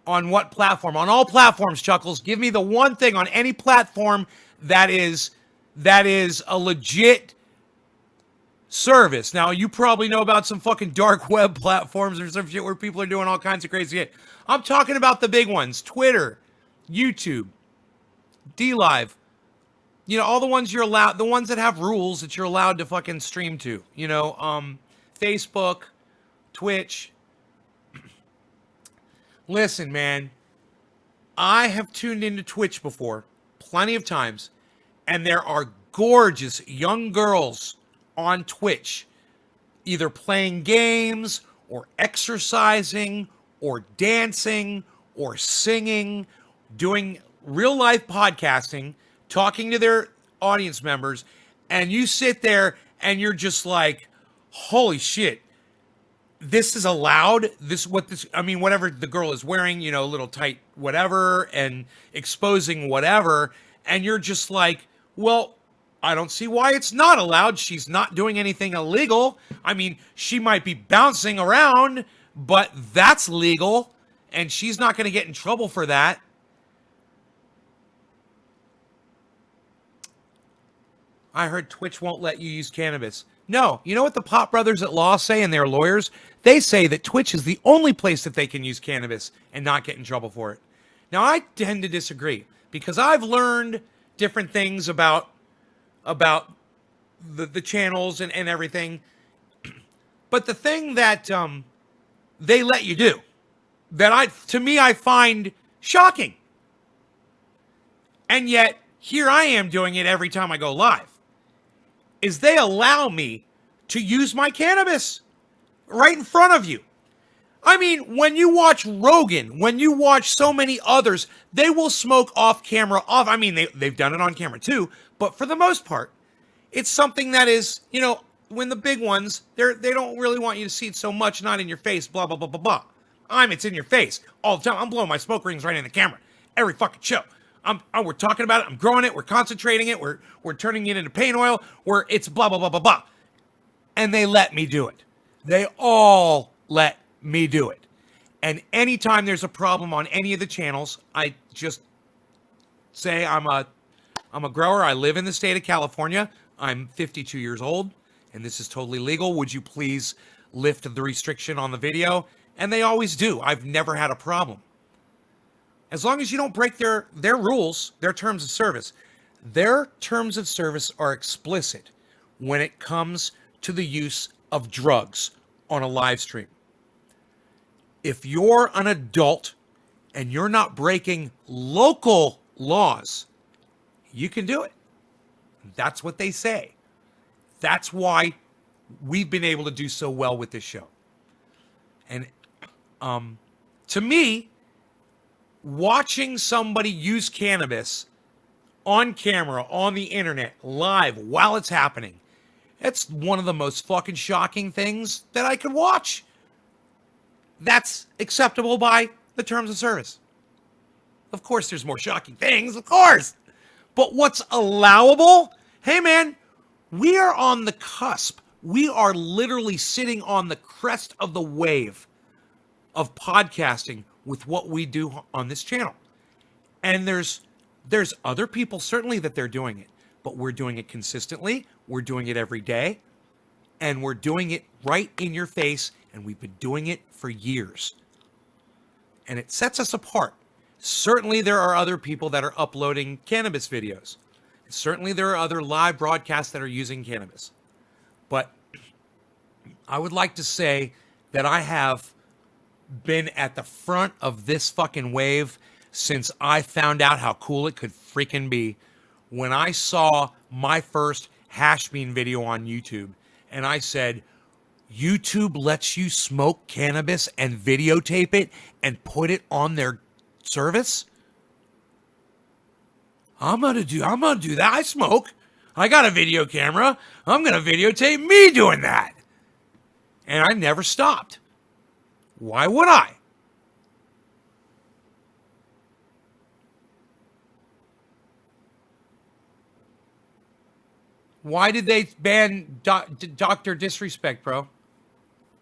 On what platform? On all platforms, Chuckles. Give me the one thing on any platform that is a legit service. Now, you probably know about some fucking dark web platforms or some shit where people are doing all kinds of crazy shit. I'm talking about the big ones. Twitter, YouTube, DLive. You know, all the ones you're allowed, the ones that have rules that you're allowed to fucking stream to. You know, Facebook, Twitch. Listen, man, I have tuned into Twitch before, plenty of times, and there are gorgeous young girls on Twitch, either playing games, or exercising, or dancing, or singing, doing real-life podcasting, talking to their audience members, and you sit there and you're just like, holy shit. This is allowed. Whatever the girl is wearing, you know, little tight whatever and exposing whatever. And you're just like, well, I don't see why it's not allowed. She's not doing anything illegal. I mean, she might be bouncing around, but that's legal. And she's not going to get in trouble for that. I heard Twitch won't let you use cannabis. No, you know what the Pop Brothers at law say, and their lawyers? They say that Twitch is the only place that they can use cannabis and not get in trouble for it. Now, I tend to disagree because I've learned different things about the channels and everything. But the thing that they let you do that I find shocking. And yet, here I am doing it every time I go live. Is they allow me to use my cannabis right in front of you. I mean, when you watch Rogan, when you watch so many others, they will smoke off camera. I mean, they've done it on camera too, but for the most part, it's something that is, you know, when the big ones, they don't really want you to see it so much, not in your face, blah, blah, blah, blah, blah. It's in your face all the time. I'm blowing my smoke rings right in the camera every fucking show. we're talking about it. I'm growing it. We're concentrating it. We're turning it into paint oil. It's blah, blah, blah, blah, blah. And they let me do it. They all let me do it. And anytime there's a problem on any of the channels, I just say I'm a grower. I live in the state of California. I'm 52 years old, and this is totally legal. Would you please lift the restriction on the video? And they always do. I've never had a problem. As long as you don't break their rules, their terms of service. Their terms of service are explicit when it comes to the use of drugs on a live stream. If you're an adult and you're not breaking local laws, you can do it. That's what they say. That's why we've been able to do so well with this show. And to me, watching somebody use cannabis on camera, on the internet, live, while it's happening, it's one of the most fucking shocking things that I could watch. That's acceptable by the terms of service. Of course, there's more shocking things, of course. But what's allowable? Hey, man, we are on the cusp. We are literally sitting on the crest of the wave of podcasting with what we do on this channel. And there's other people, certainly, that they're doing it. But we're doing it consistently. We're doing it every day. And we're doing it right in your face. And we've been doing it for years. And it sets us apart. Certainly, there are other people that are uploading cannabis videos. Certainly, there are other live broadcasts that are using cannabis. But I would like to say that I have been at the front of this fucking wave since I found out how cool it could freaking be. When I saw my first hash bean video on YouTube, and I said, YouTube lets you smoke cannabis and videotape it and put it on their service? I'm gonna do that. I smoke. I got a video camera. I'm gonna videotape me doing that. And I never stopped. Why would I? Why did they ban Dr. Disrespect, bro?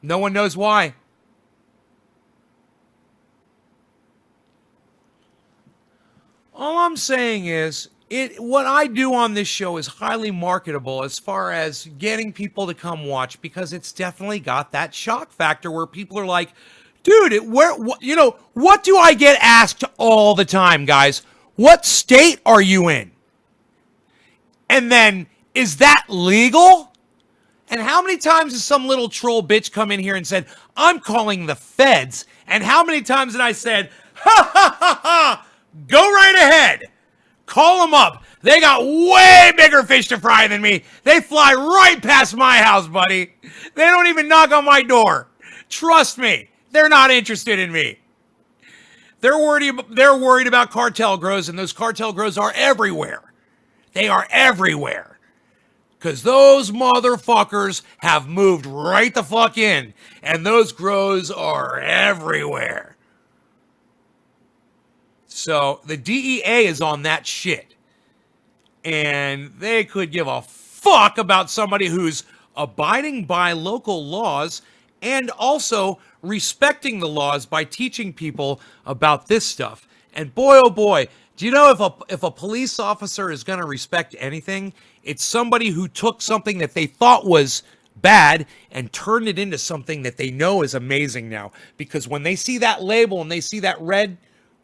No one knows why. All I'm saying is, what I do on this show is highly marketable as far as getting people to come watch, because it's definitely got that shock factor where people are like, dude, what do I get asked all the time, guys? What state are you in? And then, is that legal? And how many times has some little troll bitch come in here and said, I'm calling the feds? And how many times did I said, ha ha ha ha, go right ahead. Call them up. They got way bigger fish to fry than me. They fly right past my house, buddy. They don't even knock on my door. Trust me, they're not interested in me. They're worried about cartel grows, and those cartel grows are everywhere. They are everywhere. Because those motherfuckers have moved right the fuck in. And those grows are everywhere. So the DEA is on that shit. And they could give a fuck about somebody who's abiding by local laws and also respecting the laws by teaching people about this stuff. And boy, oh boy, do you know if a police officer is going to respect anything, it's somebody who took something that they thought was bad and turned it into something that they know is amazing now. Because when they see that label and they see that red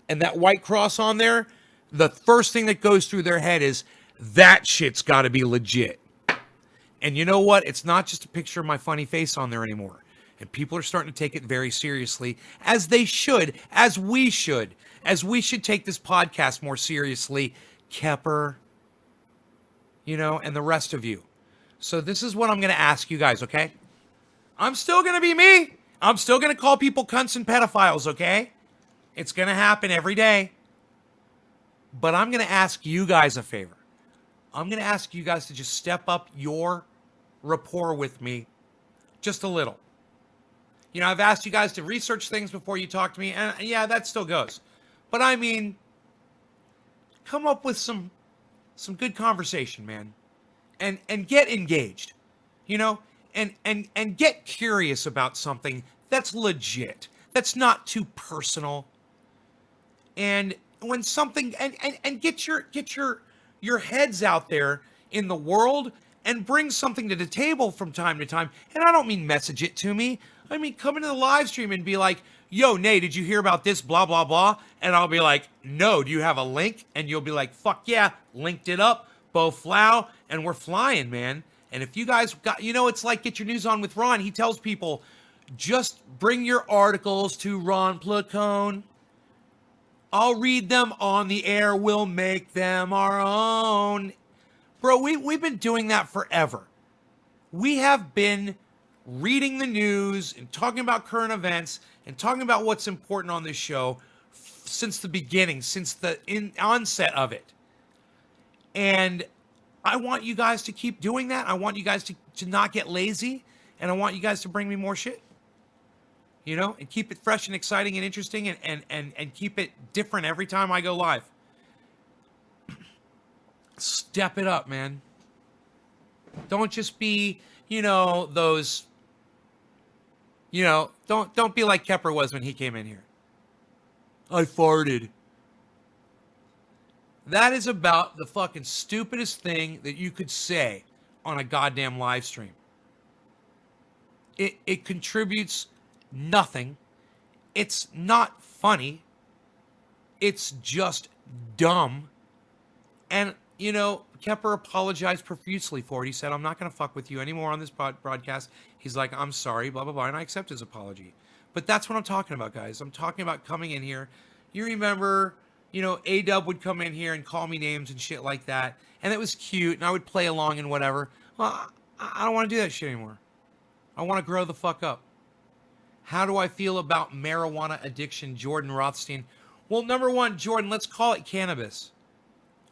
and that white cross on there, the first thing that goes through their head is, that shit's got to be legit. And you know what? It's not just a picture of my funny face on there anymore. And people are starting to take it very seriously, as they should, as we should take this podcast more seriously. Kepper, and the rest of you. So this is what I'm going to ask you guys, okay? I'm still going to be me. I'm still going to call people cunts and pedophiles, okay? It's going to happen every day. But I'm going to ask you guys a favor. I'm going to ask you guys to just step up your rapport with me just a little. I've asked you guys to research things before you talk to me, and yeah, that still goes. But I mean, come up with some good conversation, man. And get engaged. You know, and get curious about something that's legit. That's not too personal. And when something and get your heads out there in the world and bring something to the table from time to time. And I don't mean message it to me. I mean come into the live stream and be like, yo, Nay, did you hear about this? Blah, blah, blah. And I'll be like, no, do you have a link? And you'll be like, fuck yeah, linked it up, Bo Flow, and we're flying, man. And if you guys got, you know, it's like Get Your News On with Ron. He tells people, just bring your articles to Ron Placone. I'll read them on the air. We'll make them our own. Bro, we've been doing that forever. We have been reading the news and talking about current events and talking about what's important on this show since the beginning, since the onset of it. And I want you guys to keep doing that. I want you guys to not get lazy. And I want you guys to bring me more shit. You know, and keep it fresh and exciting and interesting and keep it different every time I go live. Step it up, man. Don't just be, you know, those, you know, don't be like Kepper was when he came in here. I farted. That is about the fucking stupidest thing that you could say on a goddamn live stream. It contributes nothing. It's not funny. It's just dumb. And, you know, Kepper apologized profusely for it. He said, I'm not going to fuck with you anymore on this broadcast. He's like, I'm sorry, blah, blah, blah. And I accept his apology. But that's what I'm talking about, guys. I'm talking about coming in here. You remember, you know, A-Dub would come in here and call me names and shit like that. And it was cute. And I would play along and whatever. Well, I don't want to do that shit anymore. I want to grow the fuck up. How do I feel about marijuana addiction, Jordan Rothstein? Well, number one, Jordan, let's call it cannabis.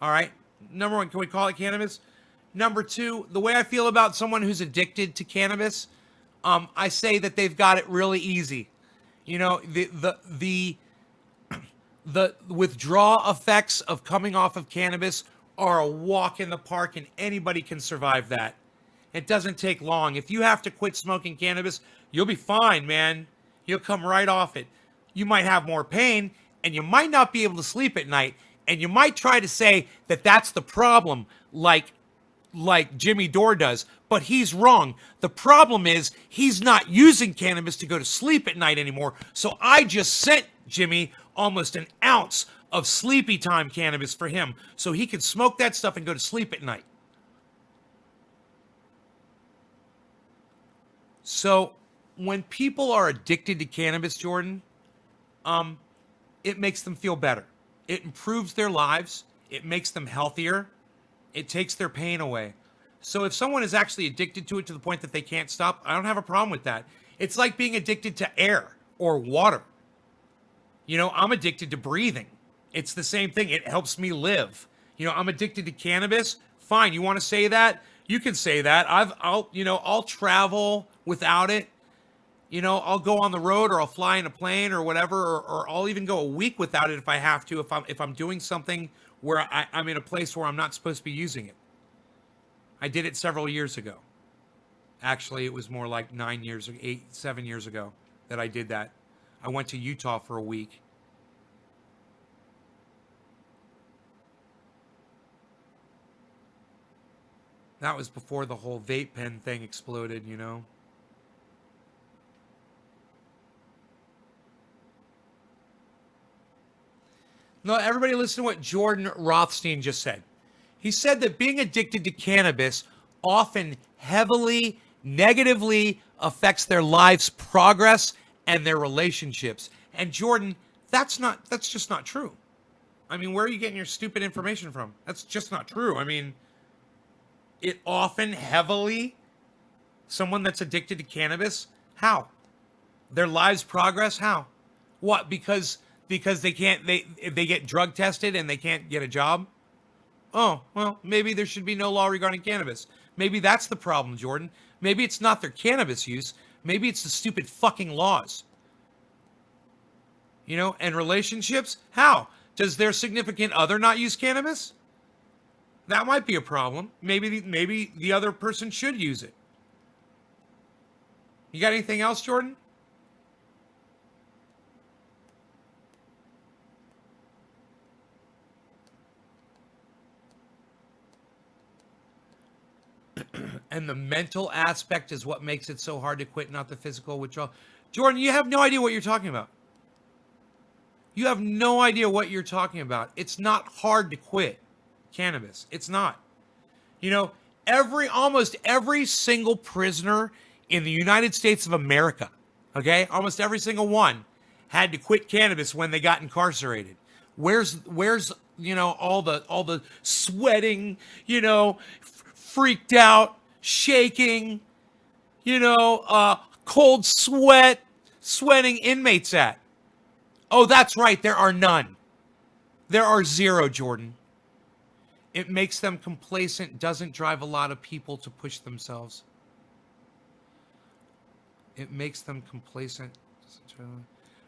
All right? Number one, can we call it cannabis? Number two, the way I feel about someone who's addicted to cannabis, I say that they've got it really easy. You know, the withdrawal effects of coming off of cannabis are a walk in the park, and anybody can survive that. It doesn't take long. If you have to quit smoking cannabis, you'll be fine, man. You'll come right off it. You might have more pain, and you might not be able to sleep at night, and you might try to say that that's the problem, like Jimmy Dore does, but he's wrong. The problem is he's not using cannabis to go to sleep at night anymore, so I just sent Jimmy almost an ounce of sleepy time cannabis for him, so he can smoke that stuff and go to sleep at night. So when people are addicted to cannabis, Jordan, it makes them feel better. It improves their lives. It makes them healthier. It takes their pain away. So if someone is actually addicted to it to the point that they can't stop, I don't have a problem with that. It's like being addicted to air or water. You know, I'm addicted to breathing. It's the same thing. It helps me live. You know, I'm addicted to cannabis. Fine. You want to say that? You can say that. I'll travel without it. You know, I'll go on the road, or I'll fly in a plane or whatever, or I'll even go a week without it if I have to, if I'm doing something where I'm in a place where I'm not supposed to be using it. I did it several years ago. Actually, it was more like 7 years ago that I did that. I went to Utah for a week. That was before the whole vape pen thing exploded, you know. No, everybody listen to what Jordan Rothstein just said. He said that being addicted to cannabis often heavily, negatively affects their life's progress and their relationships. And Jordan, that's just not true. I mean, where are you getting your stupid information from? That's just not true. I mean, it often heavily, someone that's addicted to cannabis, how? Their lives progress, how? What? Because they get drug tested and they can't get a job? Oh, well, maybe there should be no law regarding cannabis. Maybe that's the problem, Jordan. Maybe it's not their cannabis use. Maybe it's the stupid fucking laws. You know, and relationships, how? Does their significant other not use cannabis? That might be a problem. Maybe the other person should use it. You got anything else, Jordan? And the mental aspect is what makes it so hard to quit, not the physical withdrawal. Jordan, you have no idea what you're talking about. You have no idea what you're talking about. It's not hard to quit cannabis. It's not. You know, almost every single prisoner in the United States of America, okay, almost every single one had to quit cannabis when they got incarcerated. Where's all the sweating, freaked out, shaking, cold sweating inmates at? Oh, that's right. There are none. There are zero, Jordan. It makes them complacent, doesn't drive a lot of people to push themselves. It makes them complacent.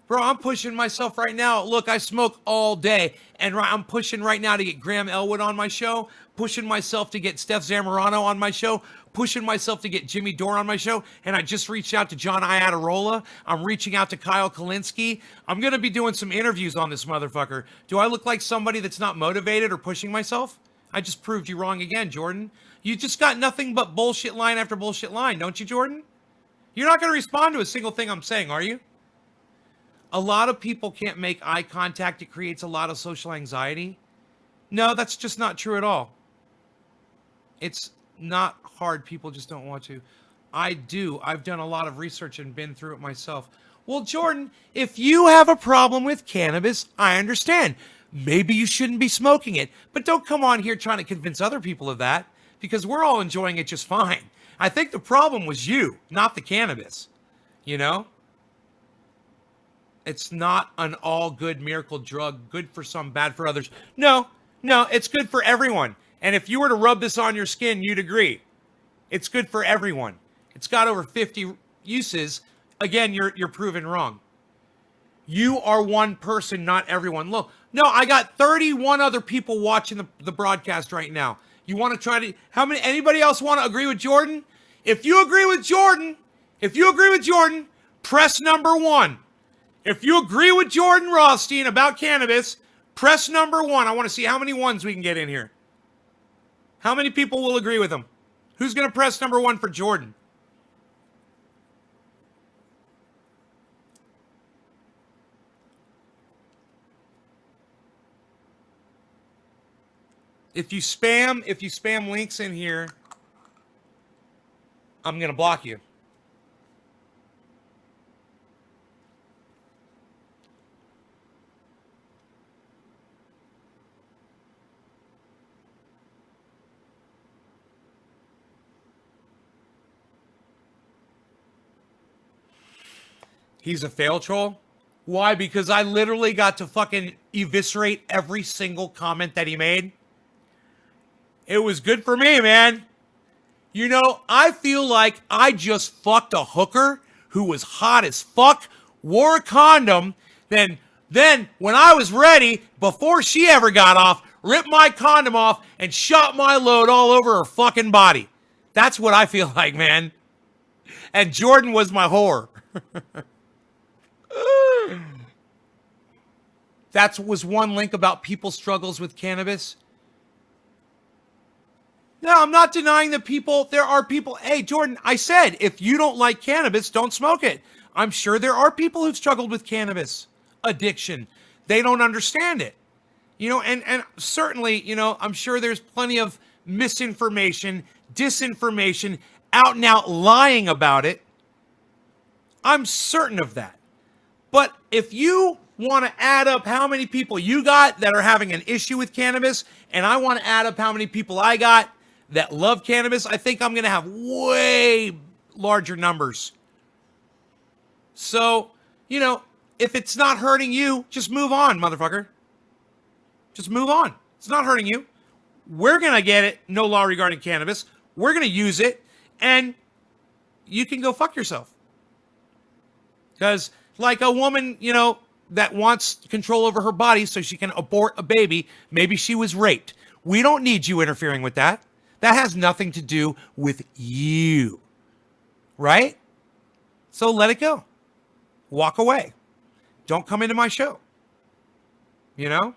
Bro, I'm pushing myself right now. Look, I smoke all day, and I'm pushing right now to get Graham Elwood on my show, pushing myself to get Steph Zamorano on my show, pushing myself to get Jimmy Dore on my show, and I just reached out to John Iadarola. I'm reaching out to Kyle Kalinske. I'm going to be doing some interviews on this motherfucker. Do I look like somebody that's not motivated or pushing myself? I just proved you wrong again, Jordan. You just got nothing but bullshit line after bullshit line, don't you, Jordan? You're not going to respond to a single thing I'm saying, are you? A lot of people can't make eye contact. It creates a lot of social anxiety. No, that's just not true at all. It's not hard. People just don't want to. I do. I've done a lot of research and been through it myself. Well, Jordan, if you have a problem with cannabis, I understand. Maybe you shouldn't be smoking it. But don't come on here trying to convince other people of that, because we're all enjoying it just fine. I think the problem was you, not the cannabis. It's not an all good miracle drug, good for some, bad for others. No, it's good for everyone. And if you were to rub this on your skin, you'd agree. It's good for everyone. It's got over 50 uses. Again, you're proven wrong. You are one person, not everyone. Look, no, I got 31 other people watching the broadcast right now. You want to try to, anybody else want to agree with Jordan? If you agree with Jordan, press number 1. If you agree with Jordan Rothstein about cannabis, press number 1. I want to see how many ones we can get in here. How many people will agree with him? Who's going to press number 1 for Jordan? If you spam links in here, I'm going to block you. He's a fail troll? Why? Because I literally got to fucking eviscerate every single comment that he made. It was good for me, man. I feel like I just fucked a hooker who was hot as fuck, wore a condom, then when I was ready, before she ever got off, ripped my condom off and shot my load all over her fucking body. That's what I feel like, man. And Jordan was my whore. That was one link about people's struggles with cannabis. No, I'm not denying that there are people. Hey, Jordan, I said, if you don't like cannabis, don't smoke it. I'm sure there are people who've struggled with cannabis addiction. They don't understand it. And certainly, I'm sure there's plenty of misinformation, disinformation, out and out lying about it. I'm certain of that. But if you want to add up how many people you got that are having an issue with cannabis, and I want to add up how many people I got that love cannabis, I think I'm going to have way larger numbers. So, if it's not hurting you, just move on, motherfucker. Just move on. It's not hurting you. We're going to get it, no law regarding cannabis. We're going to use it, and you can go fuck yourself. Because like a woman, that wants control over her body so she can abort a baby. Maybe she was raped. We don't need you interfering with that. That has nothing to do with you. Right? So let it go. Walk away. Don't come into my show. You know?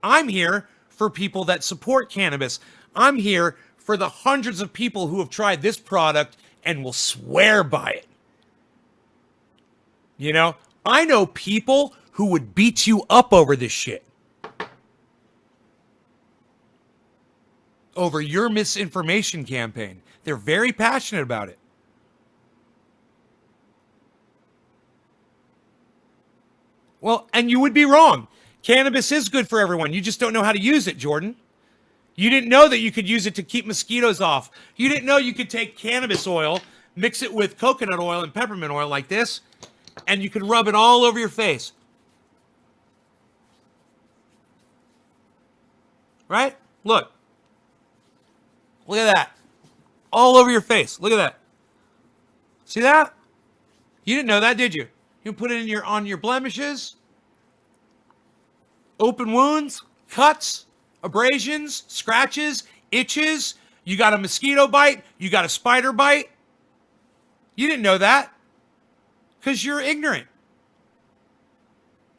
I'm here for people that support cannabis. I'm here for the hundreds of people who have tried this product and will swear by it. You know? I know people who would beat you up over this shit. Over your misinformation campaign. They're very passionate about it. Well, and you would be wrong. Cannabis is good for everyone. You just don't know how to use it, Jordan. You didn't know that you could use it to keep mosquitoes off. You didn't know you could take cannabis oil, mix it with coconut oil and peppermint oil like this, and you could rub it all over your face. Right? Look. Look at that. All over your face. Look at that. See that? You didn't know that, did you? You put it in on your blemishes, open wounds, cuts, abrasions, scratches, itches. You got a mosquito bite. You got a spider bite. You didn't know that because you're ignorant.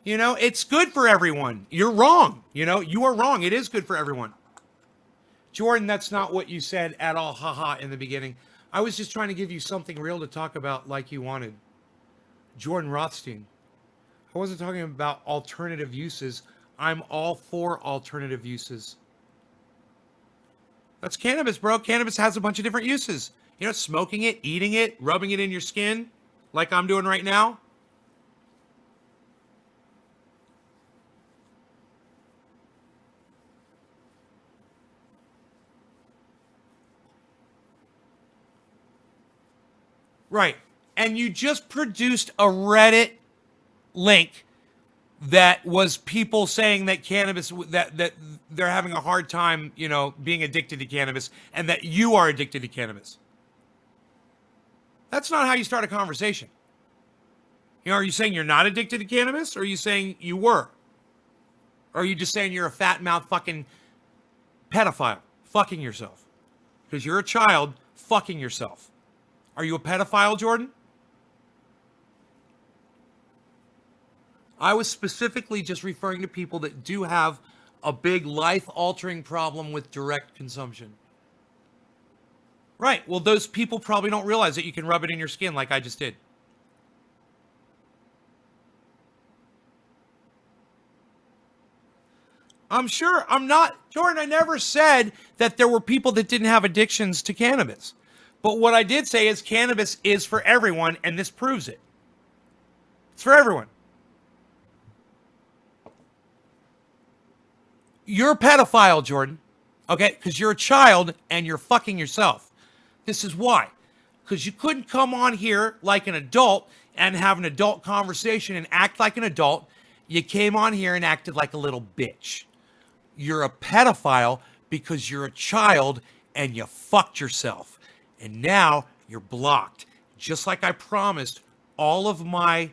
You know, it's good for everyone. You're wrong. You know, you are wrong. It is good for everyone. Jordan, that's not what you said at all. Haha, in the beginning. I was just trying to give you something real to talk about like you wanted. Jordan Rothstein. I wasn't talking about alternative uses. I'm all for alternative uses. That's cannabis, bro. Cannabis has a bunch of different uses. You know, smoking it, eating it, rubbing it in your skin, like I'm doing right now. Right. And you just produced a Reddit link that was people saying that cannabis, that they're having a hard time, you know, being addicted to cannabis and that you are addicted to cannabis. That's not how you start a conversation. You know, are you saying you're not addicted to cannabis or are you saying you were? Or are you just saying you're a fat mouth fucking pedophile fucking yourself? Because you're a child fucking yourself. Are you a pedophile, Jordan? I was specifically just referring to people that do have a big life-altering problem with direct consumption. Right. Well, those people probably don't realize that you can rub it in your skin like I just did. I'm sure. I'm not. Jordan, I never said that there were people that didn't have addictions to cannabis. But what I did say is cannabis is for everyone, and this proves it. It's for everyone. You're a pedophile, Jordan. Okay? Because you're a child and you're fucking yourself. This is why. Because you couldn't come on here like an adult and have an adult conversation and act like an adult. You came on here and acted like a little bitch. You're a pedophile because you're a child and you fucked yourself. And now you're blocked. Just like I promised all of my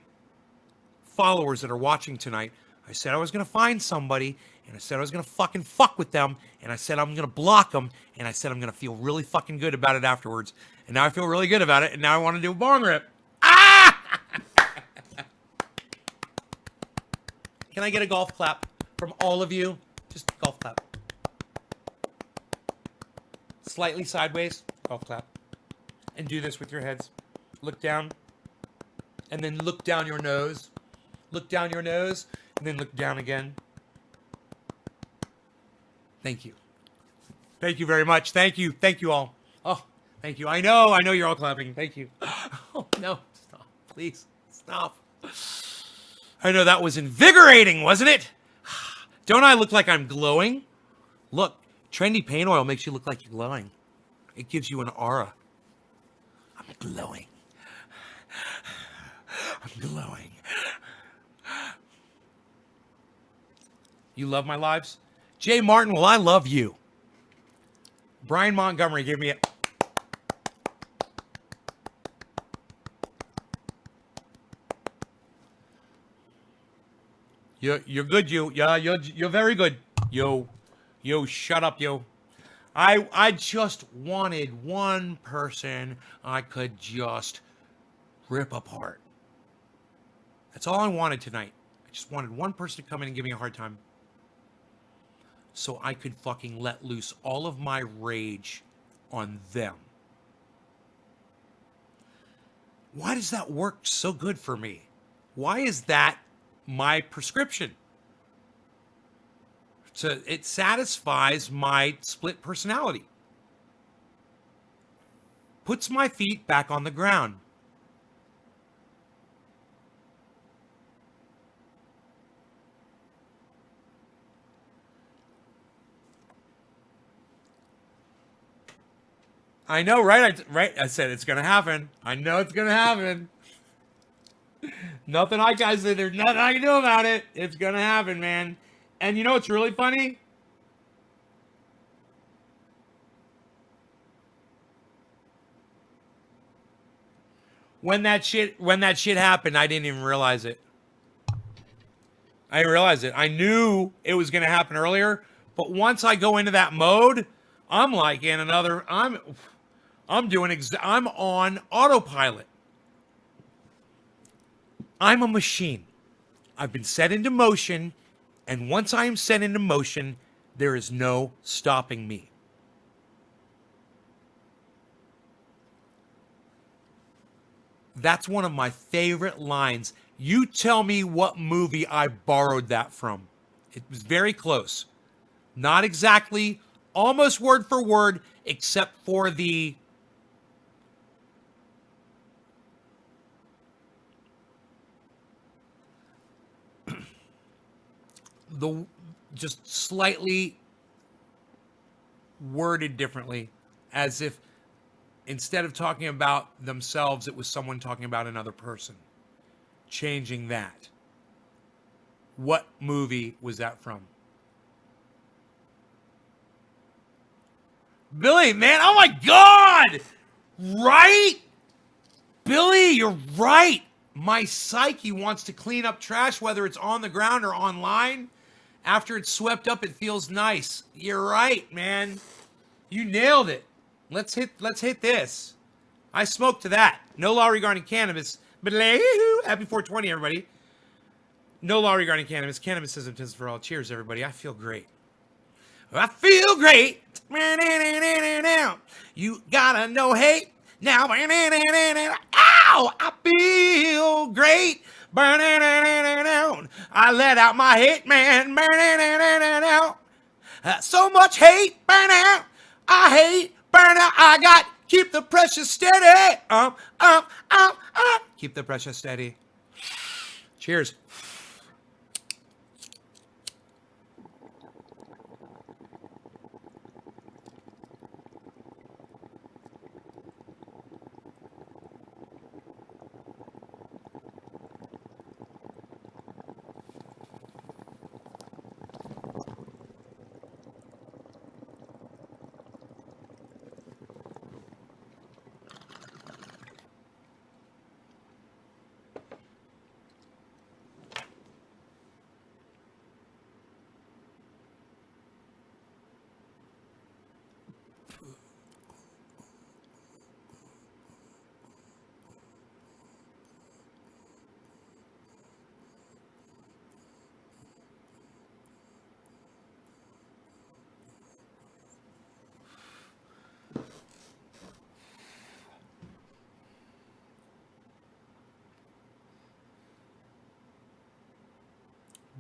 followers that are watching tonight, I said I was going to find somebody, and I said I was going to fucking fuck with them, and I said I'm going to block them, and I said I'm going to feel really fucking good about it afterwards. And now I feel really good about it, and now I want to do a bong rip. Ah! Can I get a golf clap from all of you? Just golf clap. Slightly sideways, golf clap. And do this with your heads. Look down. And then look down your nose. Look down your nose. And then look down again. Thank you. Thank you very much. Thank you. Thank you all. Oh, thank you. I know you're all clapping. Thank you. Oh, no. Stop. Please. Stop. I know that was invigorating, wasn't it? Don't I look like I'm glowing? Look, trendy paint oil makes you look like you're glowing. It gives you an aura. I'm glowing. I'm glowing. You love my lives? Jay Martin, well, I love you. Brian Montgomery gave me a... You're good, you. Yeah, you're very good. Yo, shut up, yo. I just wanted one person I could just rip apart. That's all I wanted tonight. I just wanted one person to come in and give me a hard time. So I could fucking let loose all of my rage on them. Why does that work so good for me? Why is that my prescription? So it satisfies my split personality. Puts my feet back on the ground. I know, right? I said it's gonna happen. I know it's gonna happen. Nothing I said. There's nothing I can do about it. It's gonna happen, man. And you know what's really funny? When that shit happened, I didn't even realize it. I didn't realize it. I knew it was gonna happen earlier, but once I go into that mode, I'm like in another. I'm on autopilot. I'm a machine. I've been set into motion, and once I am set into motion, there is no stopping me. That's one of my favorite lines. You tell me what movie I borrowed that from. It was very close. Not exactly, almost word for word, except for the just slightly worded differently, as if instead of talking about themselves, it was someone talking about another person. Changing that. What movie was that from? Billy, man, oh my God! Right? Billy, you're right. My psyche wants to clean up trash, whether it's on the ground or online. After it's swept up, it feels nice. You're right, man. You nailed it. Let's hit this. I smoke to that. No law regarding cannabis. But happy 420, everybody. No law regarding cannabis. Cannabis isn't just for all. Cheers, everybody. I feel great. I feel great. You gotta know hate. Now, ow, I feel great. I let out my hate, man. So much hate. I hate. I got. Keep the pressure steady. Keep the pressure steady. Cheers.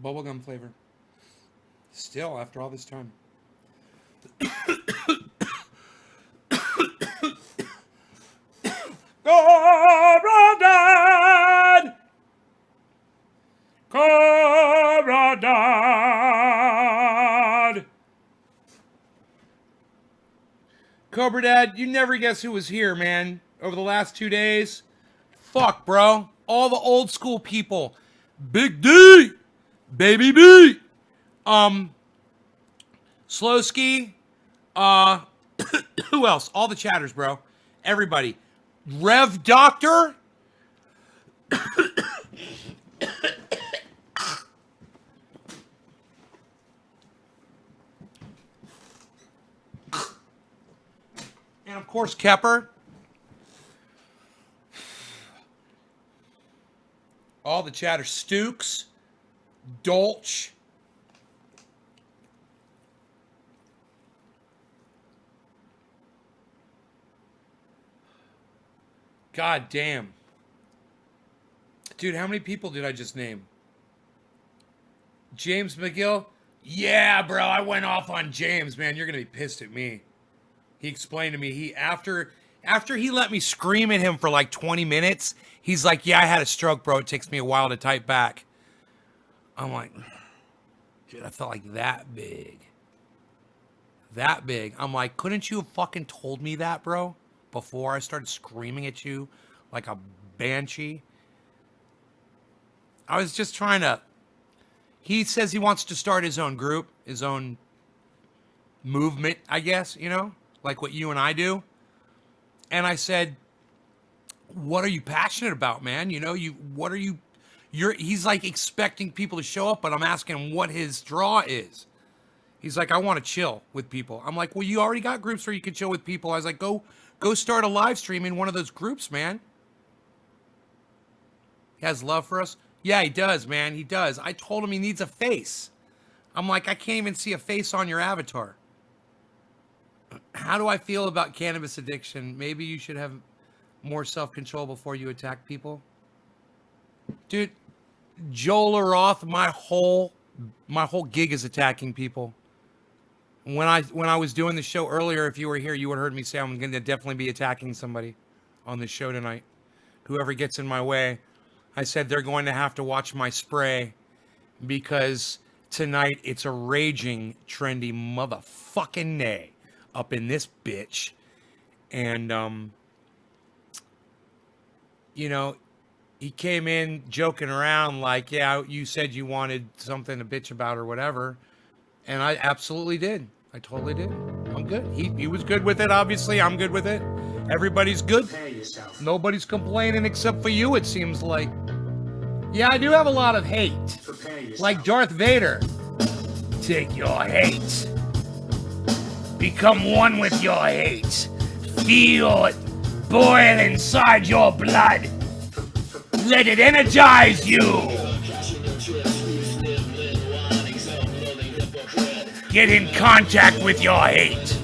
Bubblegum flavor. Still, after all this time. Cobra Dad! Cobra Dad! Cobra Dad, you never guess who was here, man, over the last 2 days. Fuck, bro. All the old school people. Big D! Baby B! Slowski, who else? All the chatters, bro. Everybody. Rev Doctor. course, Kepper. All the chatter. Stukes. Dolch. God damn. Dude, how many people did I just name? James McGill? Yeah, bro, I went off on James, man. You're going to be pissed at me. He explained to me, after he let me scream at him for like 20 minutes, he's like, yeah, I had a stroke, bro. It takes me a while to type back. I'm like, dude, I felt like that big. That big. I'm like, couldn't you have fucking told me that, bro? Before I started screaming at you like a banshee. I was just trying to... He says he wants to start his own group, his own movement, I guess, you know? Like what you and I do. And I said, what are you passionate about, man? You know, he's like expecting people to show up, but I'm asking him what his draw is. He's like, I want to chill with people. I'm like, well, you already got groups where you can chill with people. I was like, go start a live stream in one of those groups, man. He has love for us. Yeah, he does, man. He does. I told him he needs a face. I'm like, I can't even see a face on your avatar. How do I feel about cannabis addiction? Maybe you should have more self-control before you attack people. Dude, Joel Roth, my whole gig is attacking people. When I was doing the show earlier, if you were here, you would have heard me say I'm going to definitely be attacking somebody on the show tonight. Whoever gets in my way. I said they're going to have to watch my spray because tonight it's a raging, trendy motherfucking nay up in this bitch. And, you know, he came in joking around like, yeah, you said you wanted something to bitch about or whatever. And I absolutely did. I totally did. I'm good. He was good with it, obviously. I'm good with it. Everybody's good. Nobody's complaining except for you, it seems like. Yeah, I do have a lot of hate. Like Darth Vader. Take your hate. Become one with your hate. Feel it boil inside your blood. Let it energize you. Get in contact with your hate.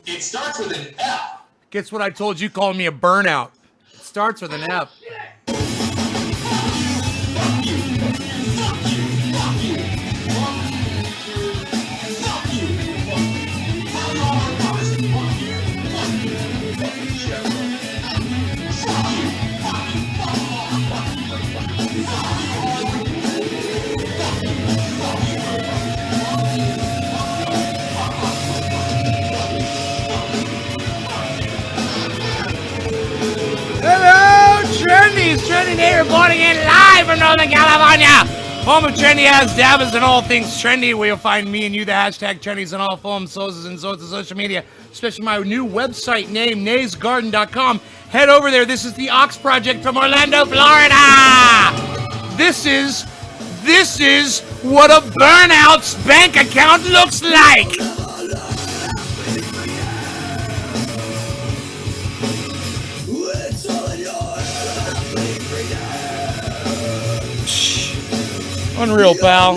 It starts with an F. Guess what I told you calling me a burnout? It starts with an F. Hello, Trendy's Trendy Day reporting in live from Northern California. Home of trendy ass dabbers and all things trendy. Where you'll find me and you, the hashtag trendies and all forms, sources, and sorts of social media. Especially my new website name, naysgarden.com. Head over there. This is the Ox Project from Orlando, Florida. This is what a burnout's bank account looks like. Unreal, pal.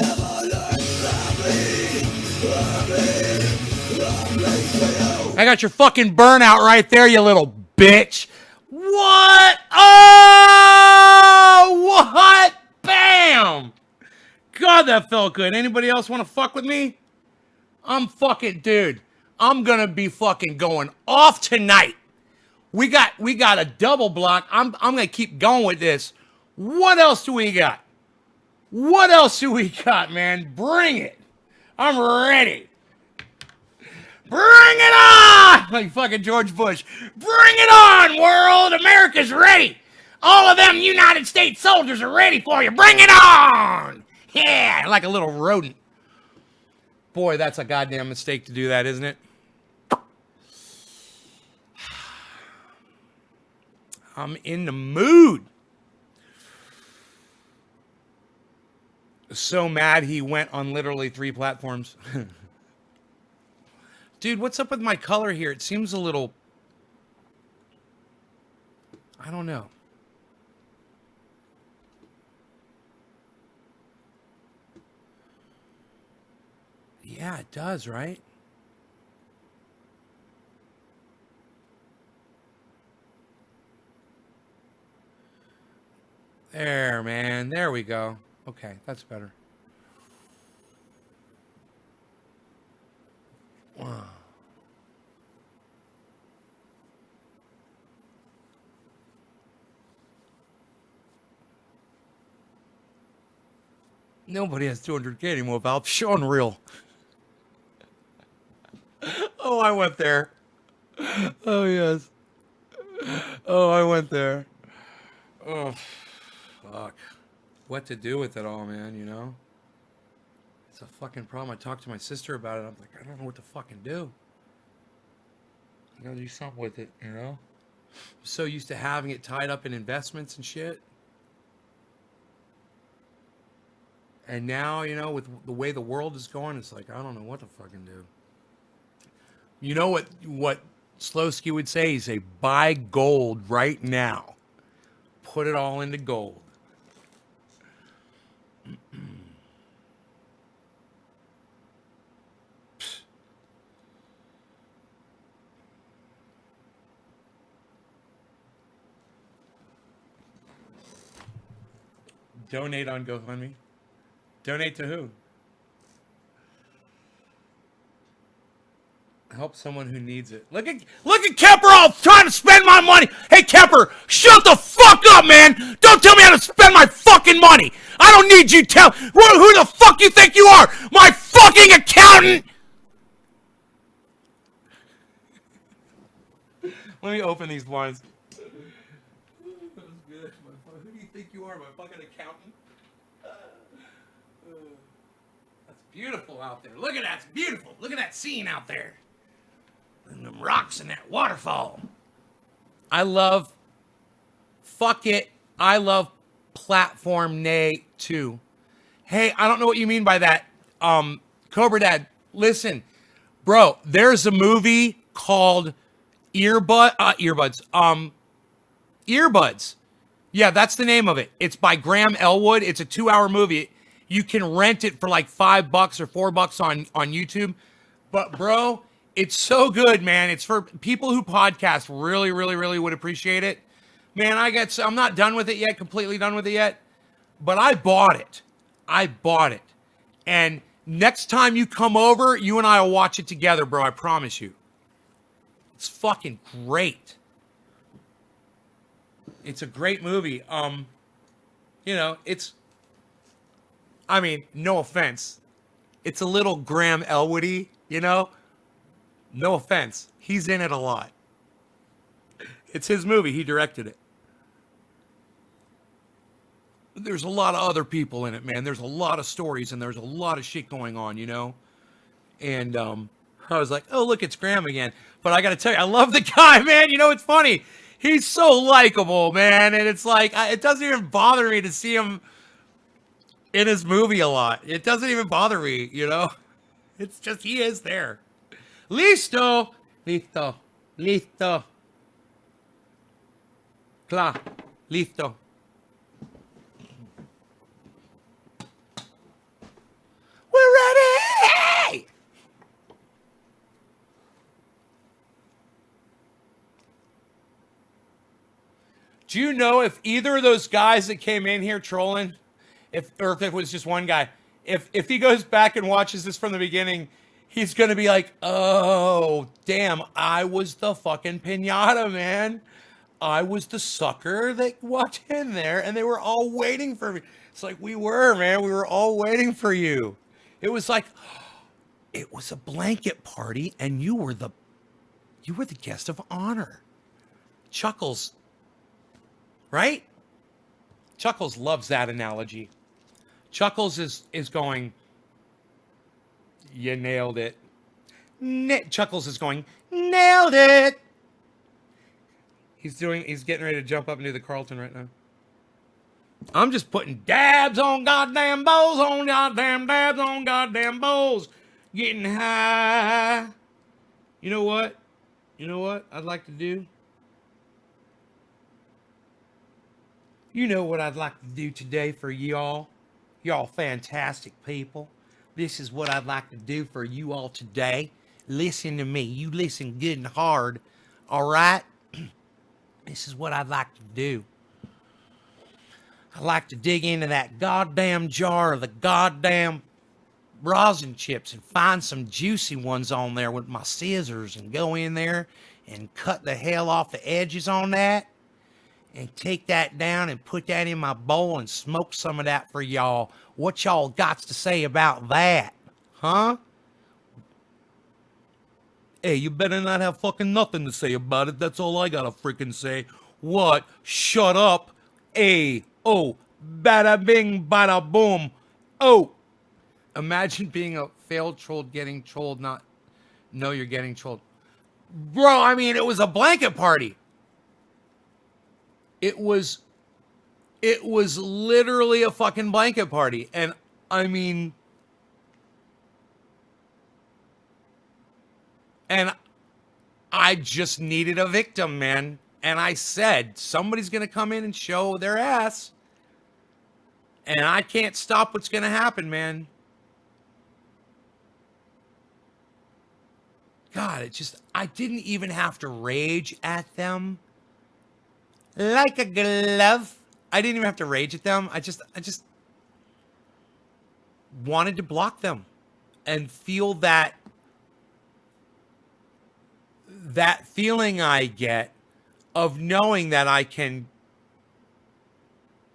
I got your fucking burnout right there, you little bitch. What? Oh, what? Bam! God, that felt good. Anybody else want to fuck with me? I'm fucking, dude. I'm gonna be fucking going off tonight. We got a double block. I'm gonna keep going with this. What else do we got? What else do we got, man? Bring it. I'm ready. Bring it on! Like fucking George Bush. Bring it on, world! America's ready! All of them United States soldiers are ready for you. Bring it on! Yeah, like a little rodent. Boy, that's a goddamn mistake to do that, isn't it? I'm in the mood. So mad he went on literally 3 platforms. Dude, what's up with my color here? It seems a little... I don't know. Yeah, it does, right? There, man. There we go. Okay, that's better. Wow. Nobody has 200K anymore, Val. Unreal. Oh, I went there. Oh, yes. Oh, I went there. Oh, fuck. What to do with it all, man, you know? It's a fucking problem. I talked to my sister about it. I'm like, I don't know what to fucking do. I gotta do something with it, you know? I'm so used to having it tied up in investments and shit. And now, you know, with the way the world is going, it's like, I don't know what to fucking do. You know what Slowski would say? He'd say, buy gold right now. Put it all into gold. Donate on GoFundMe. Donate to who? Help someone who needs it. Look at Kemper all trying to spend my money. Hey Kemper, shut the fuck up, man. Don't tell me how to spend my fucking money. I don't need you tell who the fuck you think you are? My fucking accountant. Let me open these blinds. That was good. Who do you think you are? My fucking accountant? That's beautiful out there. Look at that. It's beautiful. Look at that scene out there. And them rocks and that waterfall. I love, fuck it, I love Platform Nay 2. Hey, I don't know what you mean by that. Cobra Dad, listen, bro, there's a movie called Earbuds. Yeah, that's the name of it. It's by Graham Elwood. It's a 2-hour movie. You can rent it for like $5 or $4 on YouTube. But bro, it's so good, man. It's for people who podcast. Really, really, really would appreciate it. Man, I'm not done with it yet, completely done with it yet. But I bought it. And next time you come over, you and I will watch it together, bro. I promise you. It's fucking great. It's a great movie. You know, I mean, no offense. It's a little Graham Elwoody, you know? No offense. He's in it a lot. It's his movie. He directed it. there's a lot of other people in it, man. There's a lot of stories and there's a lot of shit going on, you know? And I was like, oh, look, it's Graham again. But I got to tell you, I love the guy, man. You know, it's funny. He's so likable, man. And it's like, it doesn't even bother me to see him in his movie a lot. It doesn't even bother me, you know? It's just, he is there. Listo. Listo. Listo. Klar. Listo. We're ready! Do you know if either of those guys that came in here trolling, if it was just one guy, if he goes back and watches this from the beginning, he's gonna be like, oh damn, I was the fucking pinata, man. I was the sucker that walked in there and they were all waiting for me. It's like we were, man. We were all waiting for you. It was like it was a blanket party and you were the guest of honor. Chuckles, right? Chuckles loves that analogy. Chuckles is going, you nailed it. Chuckles is going, nailed it. He's getting ready to jump up and do the Carlton right now. I'm just putting dabs on goddamn bowls, on goddamn dabs on goddamn bowls. Getting high. You know what? You know what I'd like to do? You know what I'd like to do today for y'all? Y'all fantastic people. This is what I'd like to do for you all today. Listen to me. You listen good and hard. All right? This is what I'd like to do. I like to dig into that goddamn jar of the goddamn rosin chips and find some juicy ones on there with my scissors and go in there and cut the hell off the edges on that and take that down and put that in my bowl and smoke some of that for y'all. What y'all got to say about that? Huh? Hey, you better not have fucking nothing to say about it. That's all I gotta freaking say. What? Shut up. Hey, oh, bada bing, bada boom. Oh. Imagine being a failed troll getting trolled, not know you're getting trolled. Bro, I mean, it was a blanket party. It was literally a fucking blanket party. And I mean, and I just needed a victim, man. And I said, somebody's going to come in and show their ass. And I can't stop what's going to happen, man. God, I didn't even have to rage at them like a glove. I didn't even have to rage at them. I just wanted to block them and feel that feeling I get of knowing that I can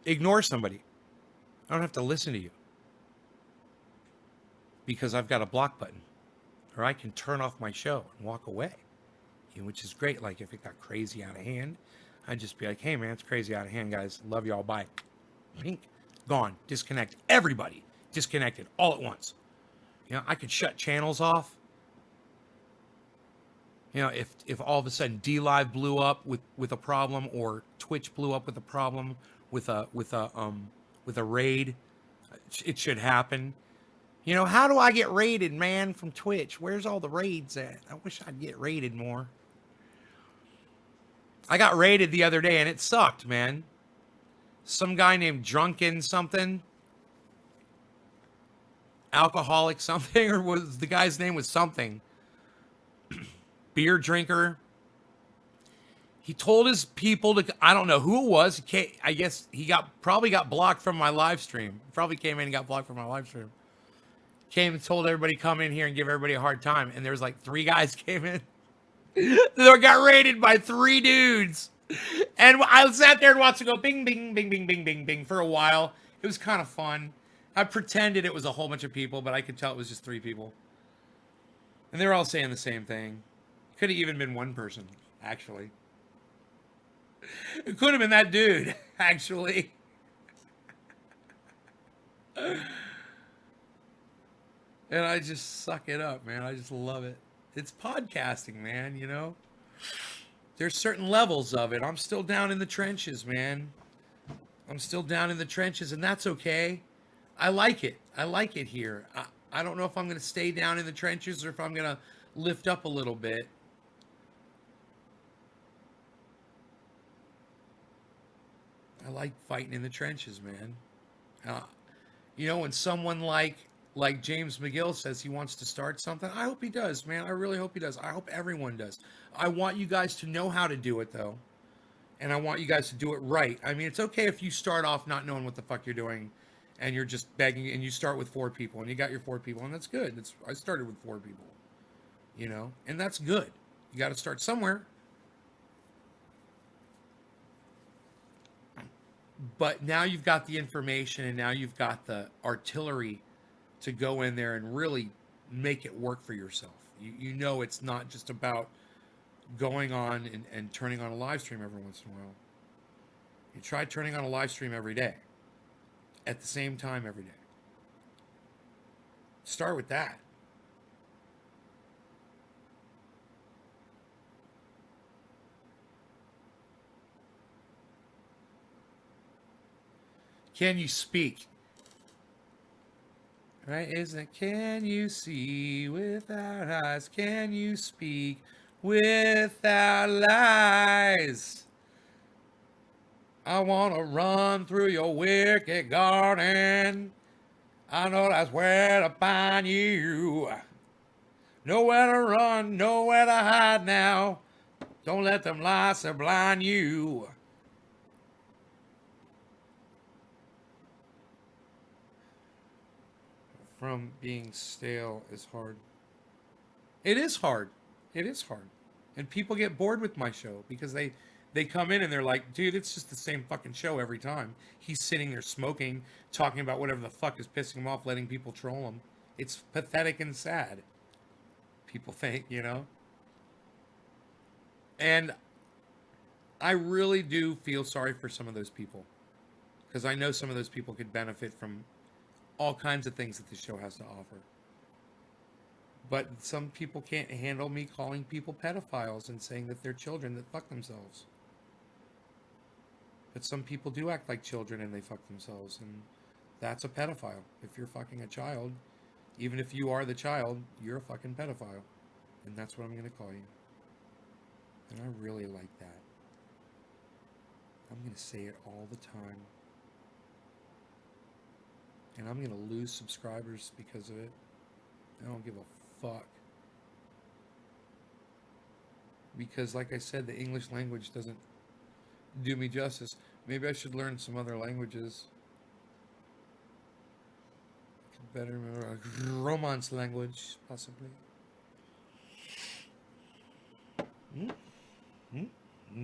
ignore somebody. I don't have to listen to you because I've got a block button. Or I can turn off my show and walk away, which is great. Like if it got crazy out of hand, I'd just be like, hey man, it's crazy out of hand, guys. Love y'all, bye. Pink, gone, disconnect. Everybody disconnected all at once. You know, I could shut channels off. You know, if all of a sudden DLive blew up with a problem or Twitch blew up with a problem with a raid, it should happen. You know, how do I get raided, man, from Twitch? Where's all the raids at? I wish I'd get raided more. I got raided the other day, and it sucked, man. Some guy named Drunken something. Alcoholic something, or was the guy's name was something. Beer drinker. He told his people to, I don't know who it was. I guess he probably got blocked from my live stream. Probably came in and got blocked from my live stream. Came and told everybody come in here and give everybody a hard time. And there was like 3 guys came in. They got raided by 3 dudes. And I sat there and watched it go bing, bing, bing, bing, bing, bing, bing for a while. It was kind of fun. I pretended it was a whole bunch of people, but I could tell it was just 3 people. And they were all saying the same thing. Could have even been one person, actually. It could have been that dude, actually. And I just suck it up, man. I just love it. It's podcasting, man, you know? There's certain levels of it. I'm still down in the trenches, man. I'm still down in the trenches, and that's okay. I like it. I like it here. I don't know if I'm going to stay down in the trenches or if I'm going to lift up a little bit. I like fighting in the trenches, man. You know, when someone like James McGill says he wants to start something, I hope he does, man. I really hope he does. I hope everyone does. I want you guys to know how to do it, though. And I want you guys to do it right. I mean, it's okay if you start off not knowing what the fuck you're doing and you're just begging and you start with 4 people and you got your 4 people and that's good. I started with 4 people, you know, and that's good. You got to start somewhere. But now you've got the information and now you've got the artillery to go in there and really make it work for yourself. You know it's not just about going on and turning on a live stream every once in a while. You try turning on a live stream every day. At the same time every day. Start with that. Can you speak? Right? Isn't it? Can you see without eyes? Can you speak without lies? I want to run through your wicked garden. I know that's where to find you. Nowhere to run, nowhere to hide now. Don't let them lies blind you. From being stale is hard. It is hard. It is hard. And people get bored with my show because they come in and they're like, dude, it's just the same fucking show every time. He's sitting there smoking, talking about whatever the fuck is pissing him off, letting people troll him. It's pathetic and sad. People think, you know? And I really do feel sorry for some of those people. Because I know some of those people could benefit from all kinds of things that the show has to offer. But some people can't handle me calling people pedophiles and saying that they're children that fuck themselves. But some people do act like children and they fuck themselves, and that's a pedophile. If you're fucking a child, even if you are the child, you're a fucking pedophile. And that's what I'm going to call you. And I really like that. I'm going to say it all the time. And I'm going to lose subscribers because of it. I don't give a fuck. Because, like I said, the English language doesn't do me justice. Maybe I should learn some other languages. Better remember a Romance language, possibly.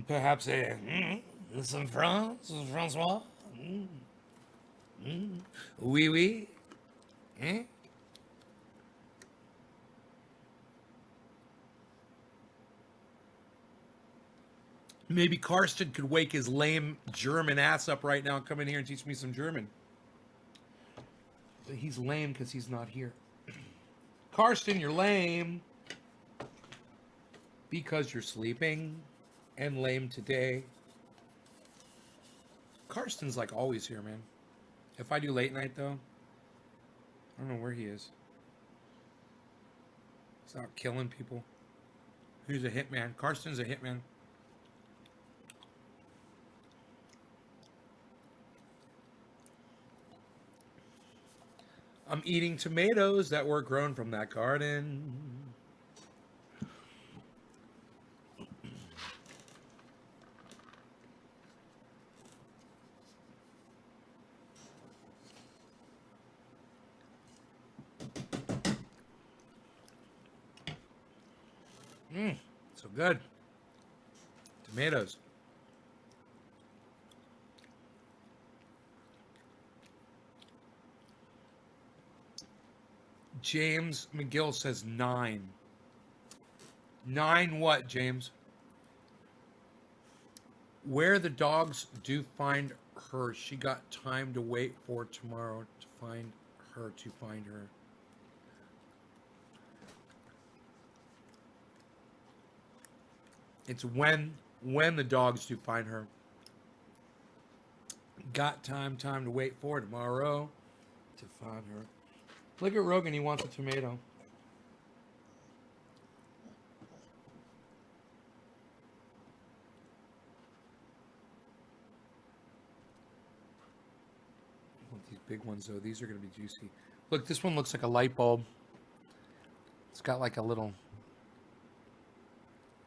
Perhaps some Francois. Oui, oui. Eh? Maybe Karsten could wake his lame German ass up right now and come in here and teach me some German. But he's lame because he's not here. Karsten, you're lame. Because you're sleeping and lame today. Karsten's like always here, man. If I do late night, though, I don't know where he is. He's out killing people. He's a hitman. Karsten's a hitman. I'm eating tomatoes that were grown from that garden. So good. Tomatoes. James McGill says 9. 9 what, James? Where the dogs do find her, she got time to wait for tomorrow to find her, It's when the dogs do find her. Got time to wait for tomorrow to find her. Look at Rogan, he wants a tomato. I want these big ones though. These are gonna be juicy. Look, this one looks like a light bulb. It's got like a little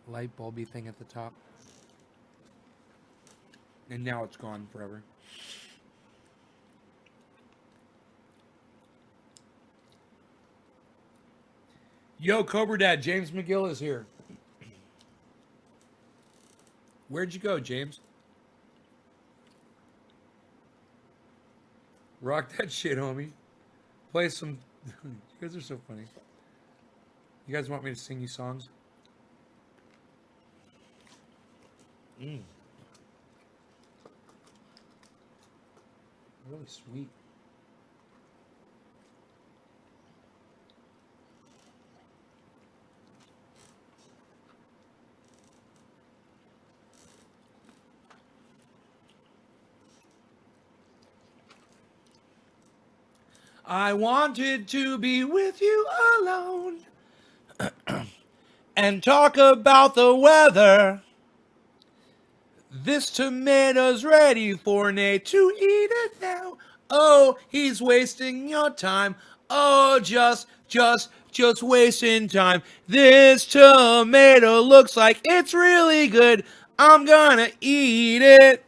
light bulby thing at the top. And now it's gone forever. Yo, Cobra Dad, James McGill is here. Where'd you go, James? Rock that shit, homie. Play some... You guys are so funny. You guys want me to sing you songs? Really sweet. I wanted to be with you alone and talk about the weather. This tomato's ready for Nate to eat it now. Oh, he's wasting your time. Oh, just wasting time. This tomato looks like it's really good. I'm gonna eat it.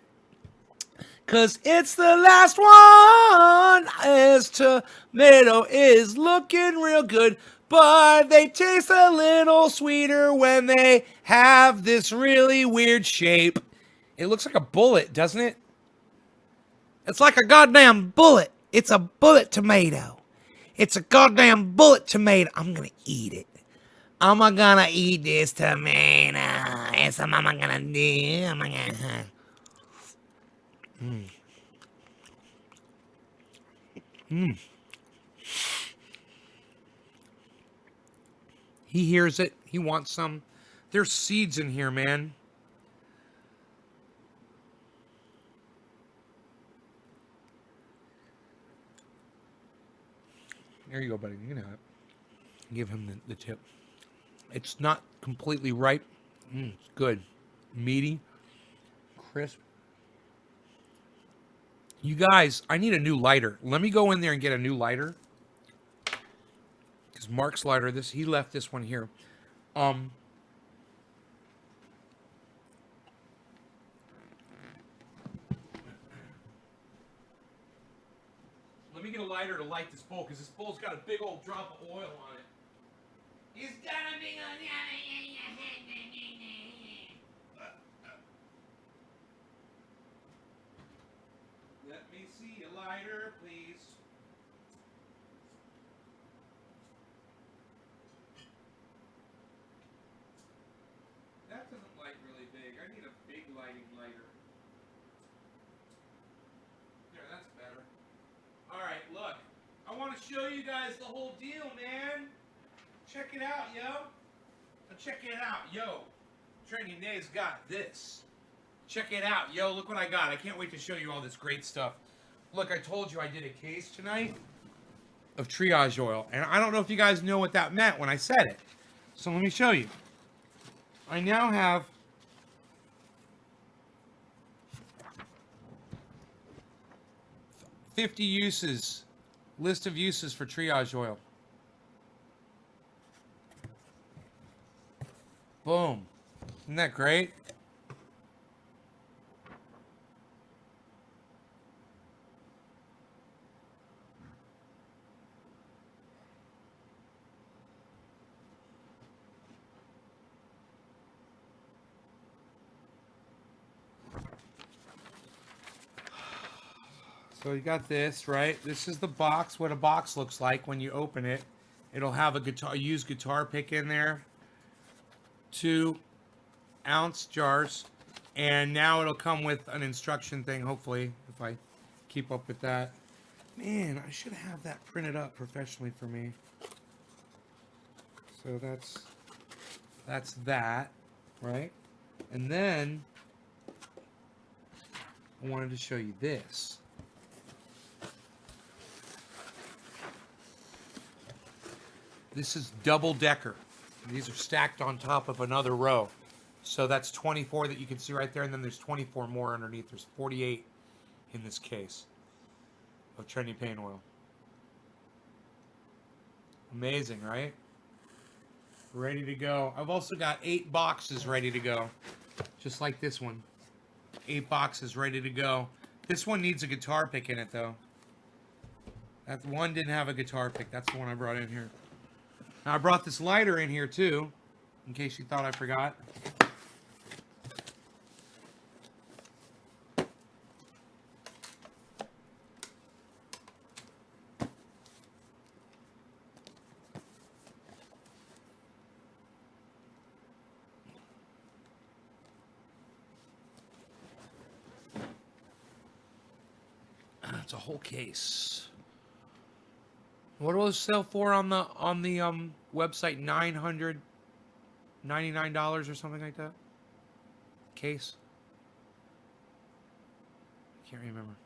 'Cause it's the last one. This tomato is looking real good, but they taste a little sweeter when they have this really weird shape. It looks like a bullet, doesn't it? It's like a goddamn bullet. It's a bullet tomato. It's a goddamn bullet tomato. I'm gonna eat it. I'm gonna eat this tomato. That's what I'm gonna do. I'm gonna... He hears it. He wants some. There's seeds in here, man. There you go, buddy. You can have it. Give him the tip. It's not completely ripe. It's good. Meaty. Crisp. You guys, I need a new lighter. Let me go in there and get a new lighter. Because Mark's lighter, he left this one here. Let me get a lighter to light this bowl, because this bowl's got a big old drop of oil on it. It's got a big old... Let me see a lighter, please. That doesn't light really big. I need a big lighting lighter. There, that's better. Alright, look. I want to show you guys the whole deal, man. Check it out, yo. Now check it out, yo. Training Day's got this. Check it out, yo. Look what I got. I can't wait to show you all this great stuff. Look, I told you I did a case tonight of triage oil. And I don't know if you guys know what that meant when I said it. So let me show you. I now have $50 uses. List of uses for triage oil. Boom. Isn't that great? So you got this, right? This is the box, what a box looks like when you open it. It'll have a used guitar pick in there. 2-ounce jars. And now it'll come with an instruction thing, hopefully, if I keep up with that. Man, I should have that printed up professionally for me. So that's that, right? And then I wanted to show you this. This is double decker. These are stacked on top of another row. So that's 24 that you can see right there, and then there's 24 more underneath. There's 48 in this case of trendy paint oil. Amazing, right? Ready to go. I've also got 8 boxes ready to go. Just like this one. 8 boxes ready to go. This one needs a guitar pick in it, though. That one didn't have a guitar pick. That's the one I brought in here. Now, I brought this lighter in here, too, in case you thought I forgot. It's a whole case. What do those sell for on the website? $999 or something like that. Case. I can't remember.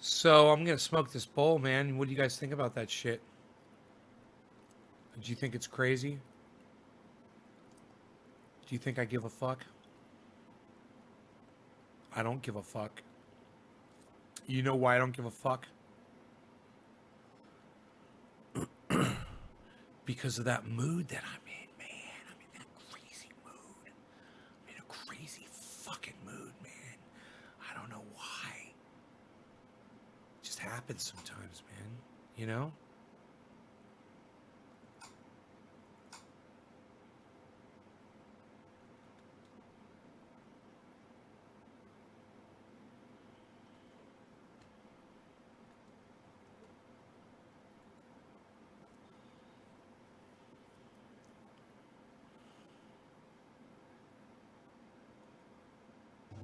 So I'm gonna smoke this bowl, man. What do you guys think about that shit? Do you think it's crazy? Do you think I give a fuck? I don't give a fuck. You know why I don't give a fuck? Because of that mood that I'm in, man. I'm in that crazy mood. I'm in a crazy fucking mood, man. I don't know why. It just happens sometimes, man. You know?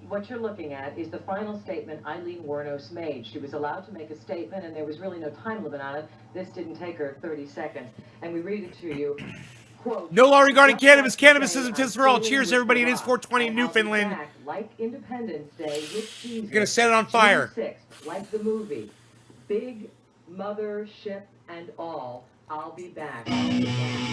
What you're looking at is the final statement Eileen Wuornos made. She was allowed to make a statement, and there was really no time limit on it. This didn't take her 30 seconds. And we read it to you. Quote, no law regarding cannabis. Cannabis isn't just for all. Cheers, everybody. It is 420 in Newfoundland. Like Independence Day with Caesar. You're gonna set it on fire. June 6th, like the movie. Big mother ship and all. I'll be back. I'll be back.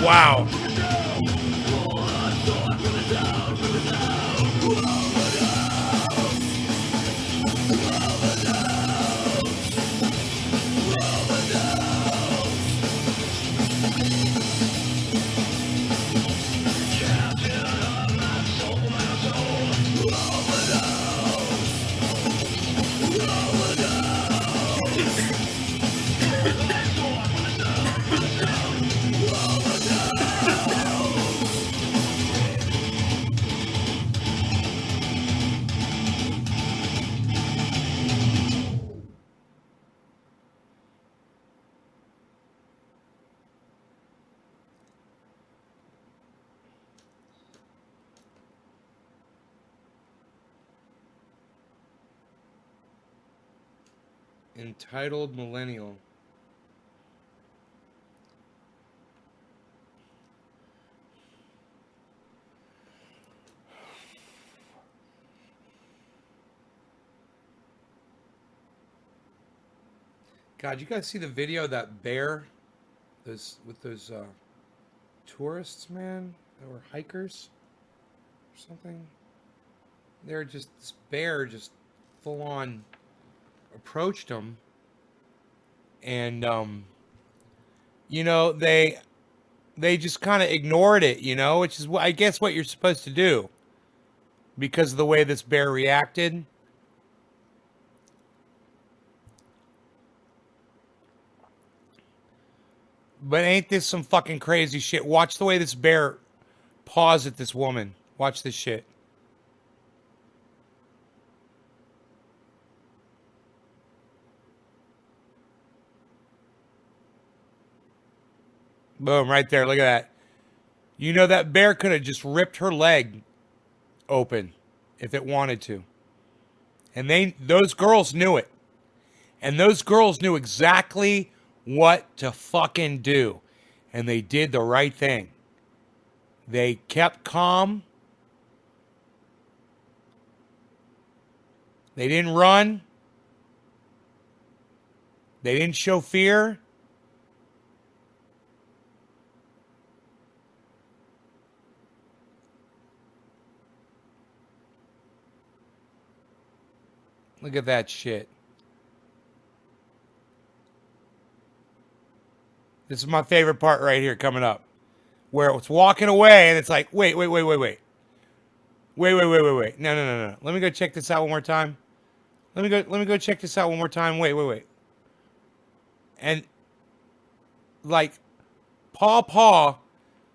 Wow. Entitled millennial. God, you guys see the video of that bear? Those with those tourists, man, that were hikers or something. They're just this bear just full on approached them, and you know they just kind of ignored it, you know, which is I guess what you're supposed to do because of the way this bear reacted. But ain't this some fucking crazy shit? Watch the way this bear paws at this woman. Watch this shit. Boom, right there. Look at that. You know that bear could have just ripped her leg open if it wanted to. And those girls knew it. And those girls knew exactly what to fucking do. And they did the right thing. They kept calm. They didn't run. They didn't show fear. Look at that shit. This is my favorite part right here coming up. Where it's walking away and it's like, wait. Wait. No. Let me go check this out one more time. Let me go check this out one more time. Wait. And like paw,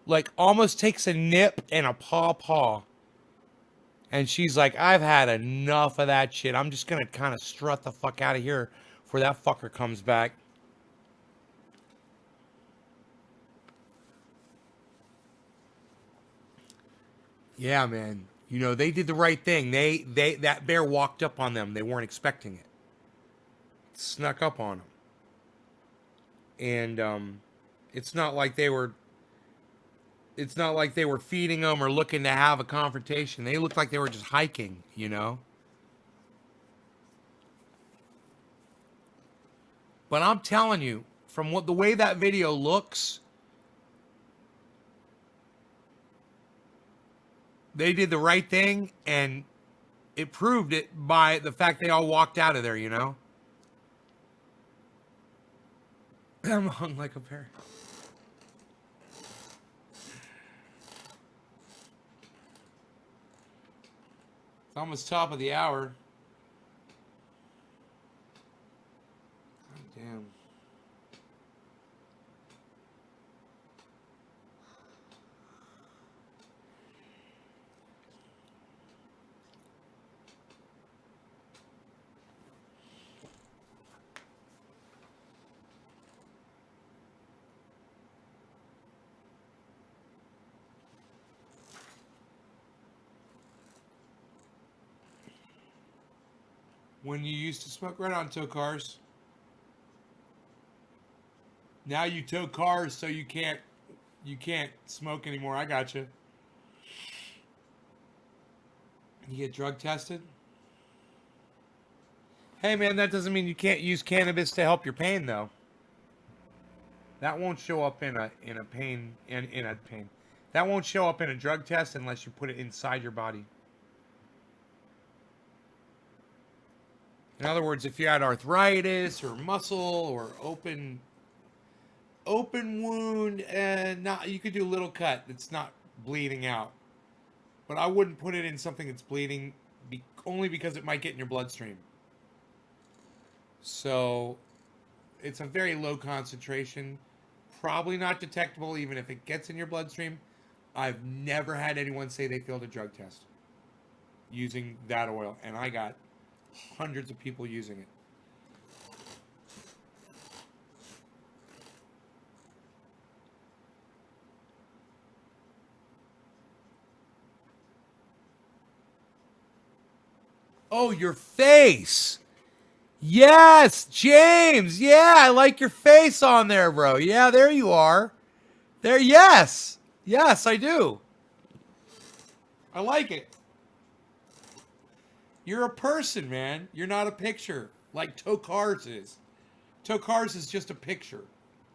like almost takes a nip and a paw. And she's like, I've had enough of that shit. I'm just going to kind of strut the fuck out of here before that fucker comes back. Yeah, man. You know, they did the right thing. That bear walked up on them. They weren't expecting it. Snuck up on them. And it's not like they were feeding them or looking to have a confrontation. They looked like they were just hiking, you know? But I'm telling you, from the way that video looks, they did the right thing, and it proved it by the fact they all walked out of there, you know? I'm hung like a bear. It's almost top of the hour. God damn. When you used to smoke, right on, tow cars. Now you tow cars, so you can't smoke anymore. I gotcha. You get drug tested. Hey man, that doesn't mean you can't use cannabis to help your pain though. That won't show up in a pain. That won't show up in a drug test unless you put it inside your body. In other words, if you had arthritis or muscle or open wound, and you could do a little cut that's not bleeding out. But I wouldn't put it in something that's bleeding only because it might get in your bloodstream. So it's a very low concentration, probably not detectable even if it gets in your bloodstream. I've never had anyone say they failed a drug test using that oil, and I got hundreds of people using it. Oh, your face. Yes, James. Yeah, I like your face on there, bro. Yeah, there you are. There, yes. Yes, I do. I like it. You're a person, man. You're not a picture like Tokars is. Tokars is just a picture.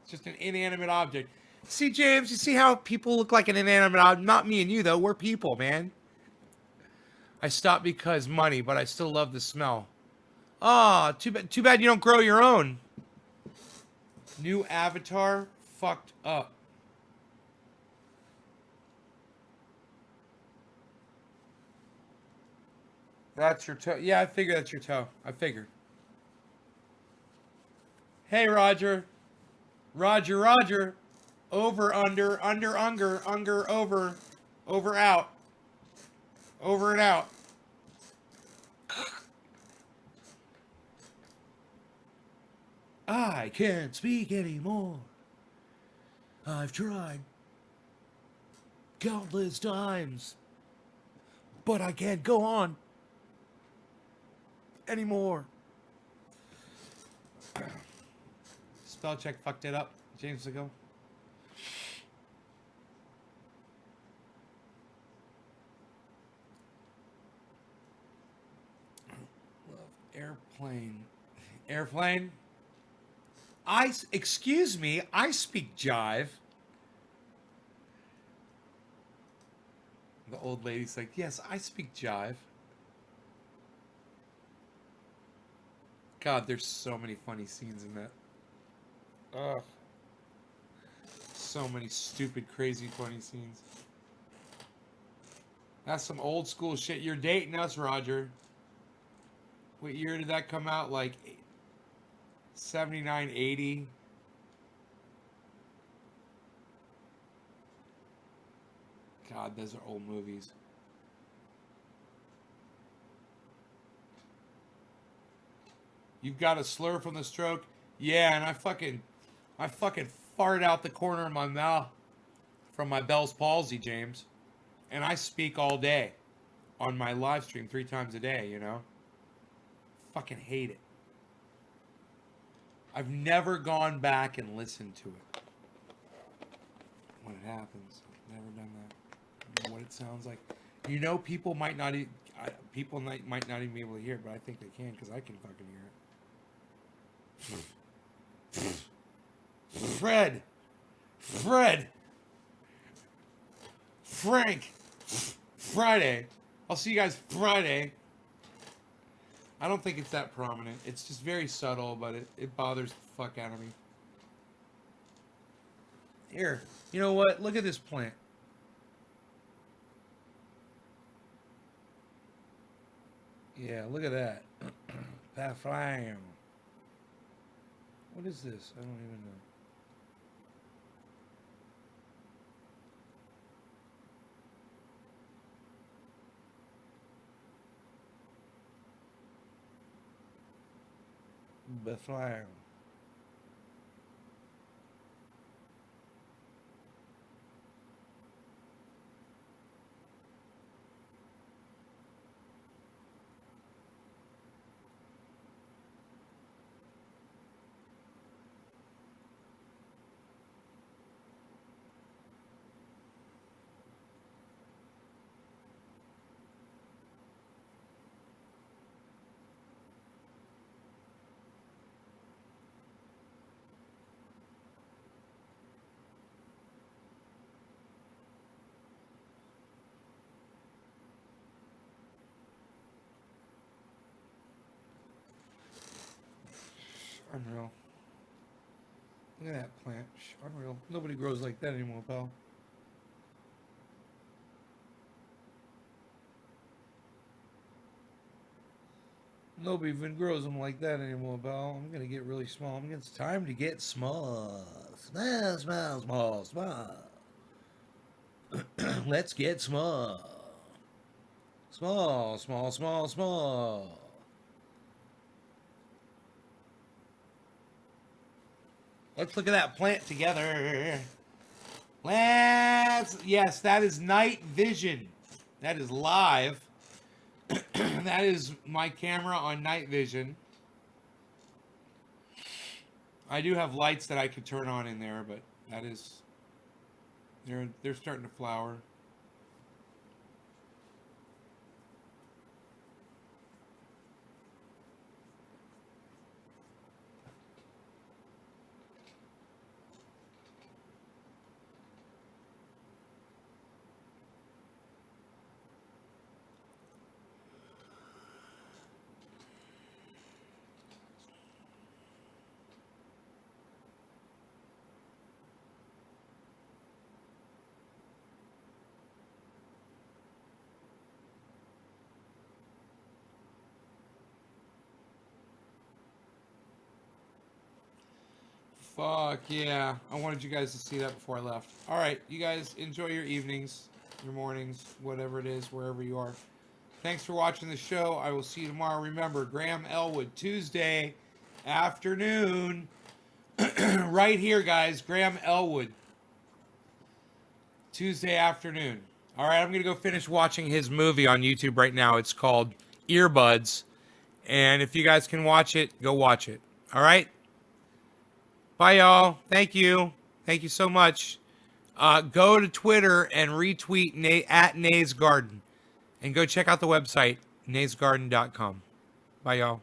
It's just an inanimate object. See, James, you see how people look like an inanimate object? Not me and you, though. We're people, man. I stopped because money, but I still love the smell. Ah, too bad you don't grow your own. New avatar fucked up. That's your toe. Yeah, I figured that's your toe. I figured. Hey, Roger. Roger. Over, under, over. Over, out. Over and out. I can't speak anymore. I've tried countless times, but I can't go on anymore. Spell check fucked it up. James ago. Airplane. Airplane. Excuse me, I speak jive. The old lady's like, yes, I speak jive. God, there's so many funny scenes in that. Ugh. So many stupid, crazy, funny scenes. That's some old school shit. You're dating us, Roger. What year did that come out? Like 79, 80? God, those are old movies. You've got a slur from the stroke? Yeah, and I fucking farted out the corner of my mouth from my Bell's palsy, James. And I speak all day on my live stream 3 times a day, you know? Fucking hate it. I've never gone back and listened to it. When it happens, I've never done that. I don't know what it sounds like. You know, people might not even be able to hear it, but I think they can because I can fucking hear it. Fred, Frank, Friday. I'll see you guys Friday. I don't think it's that prominent. It's just very subtle, but it bothers the fuck out of me. Here, you know what? Look at this plant. Yeah, look at that. Bethlehem. What is this? I don't even know. Bethlehem. Unreal. Look at that plant. Unreal. Nobody grows like that anymore, pal. Nobody even grows them like that anymore, pal. I'm gonna get really small. It's time to get small. Small. Let's get small. Small. Let's look at that plant together. Yes, that is night vision. That is live. That is my camera on night vision. I do have lights that I could turn on in there, but that is, they're starting to flower. Fuck yeah. I wanted you guys to see that before I left. Alright, you guys enjoy your evenings, your mornings, whatever it is, wherever you are. Thanks for watching the show. I will see you tomorrow. Remember, Graham Elwood, Tuesday afternoon. Right here, guys. Graham Elwood. Tuesday afternoon. Alright, I'm going to go finish watching his movie on YouTube right now. It's called Earbuds. And if you guys can watch it, go watch it. Alright? Bye, y'all. Thank you. Thank you so much. Go to Twitter and retweet at Nays Garden. And go check out the website, naysgarden.com. Bye, y'all.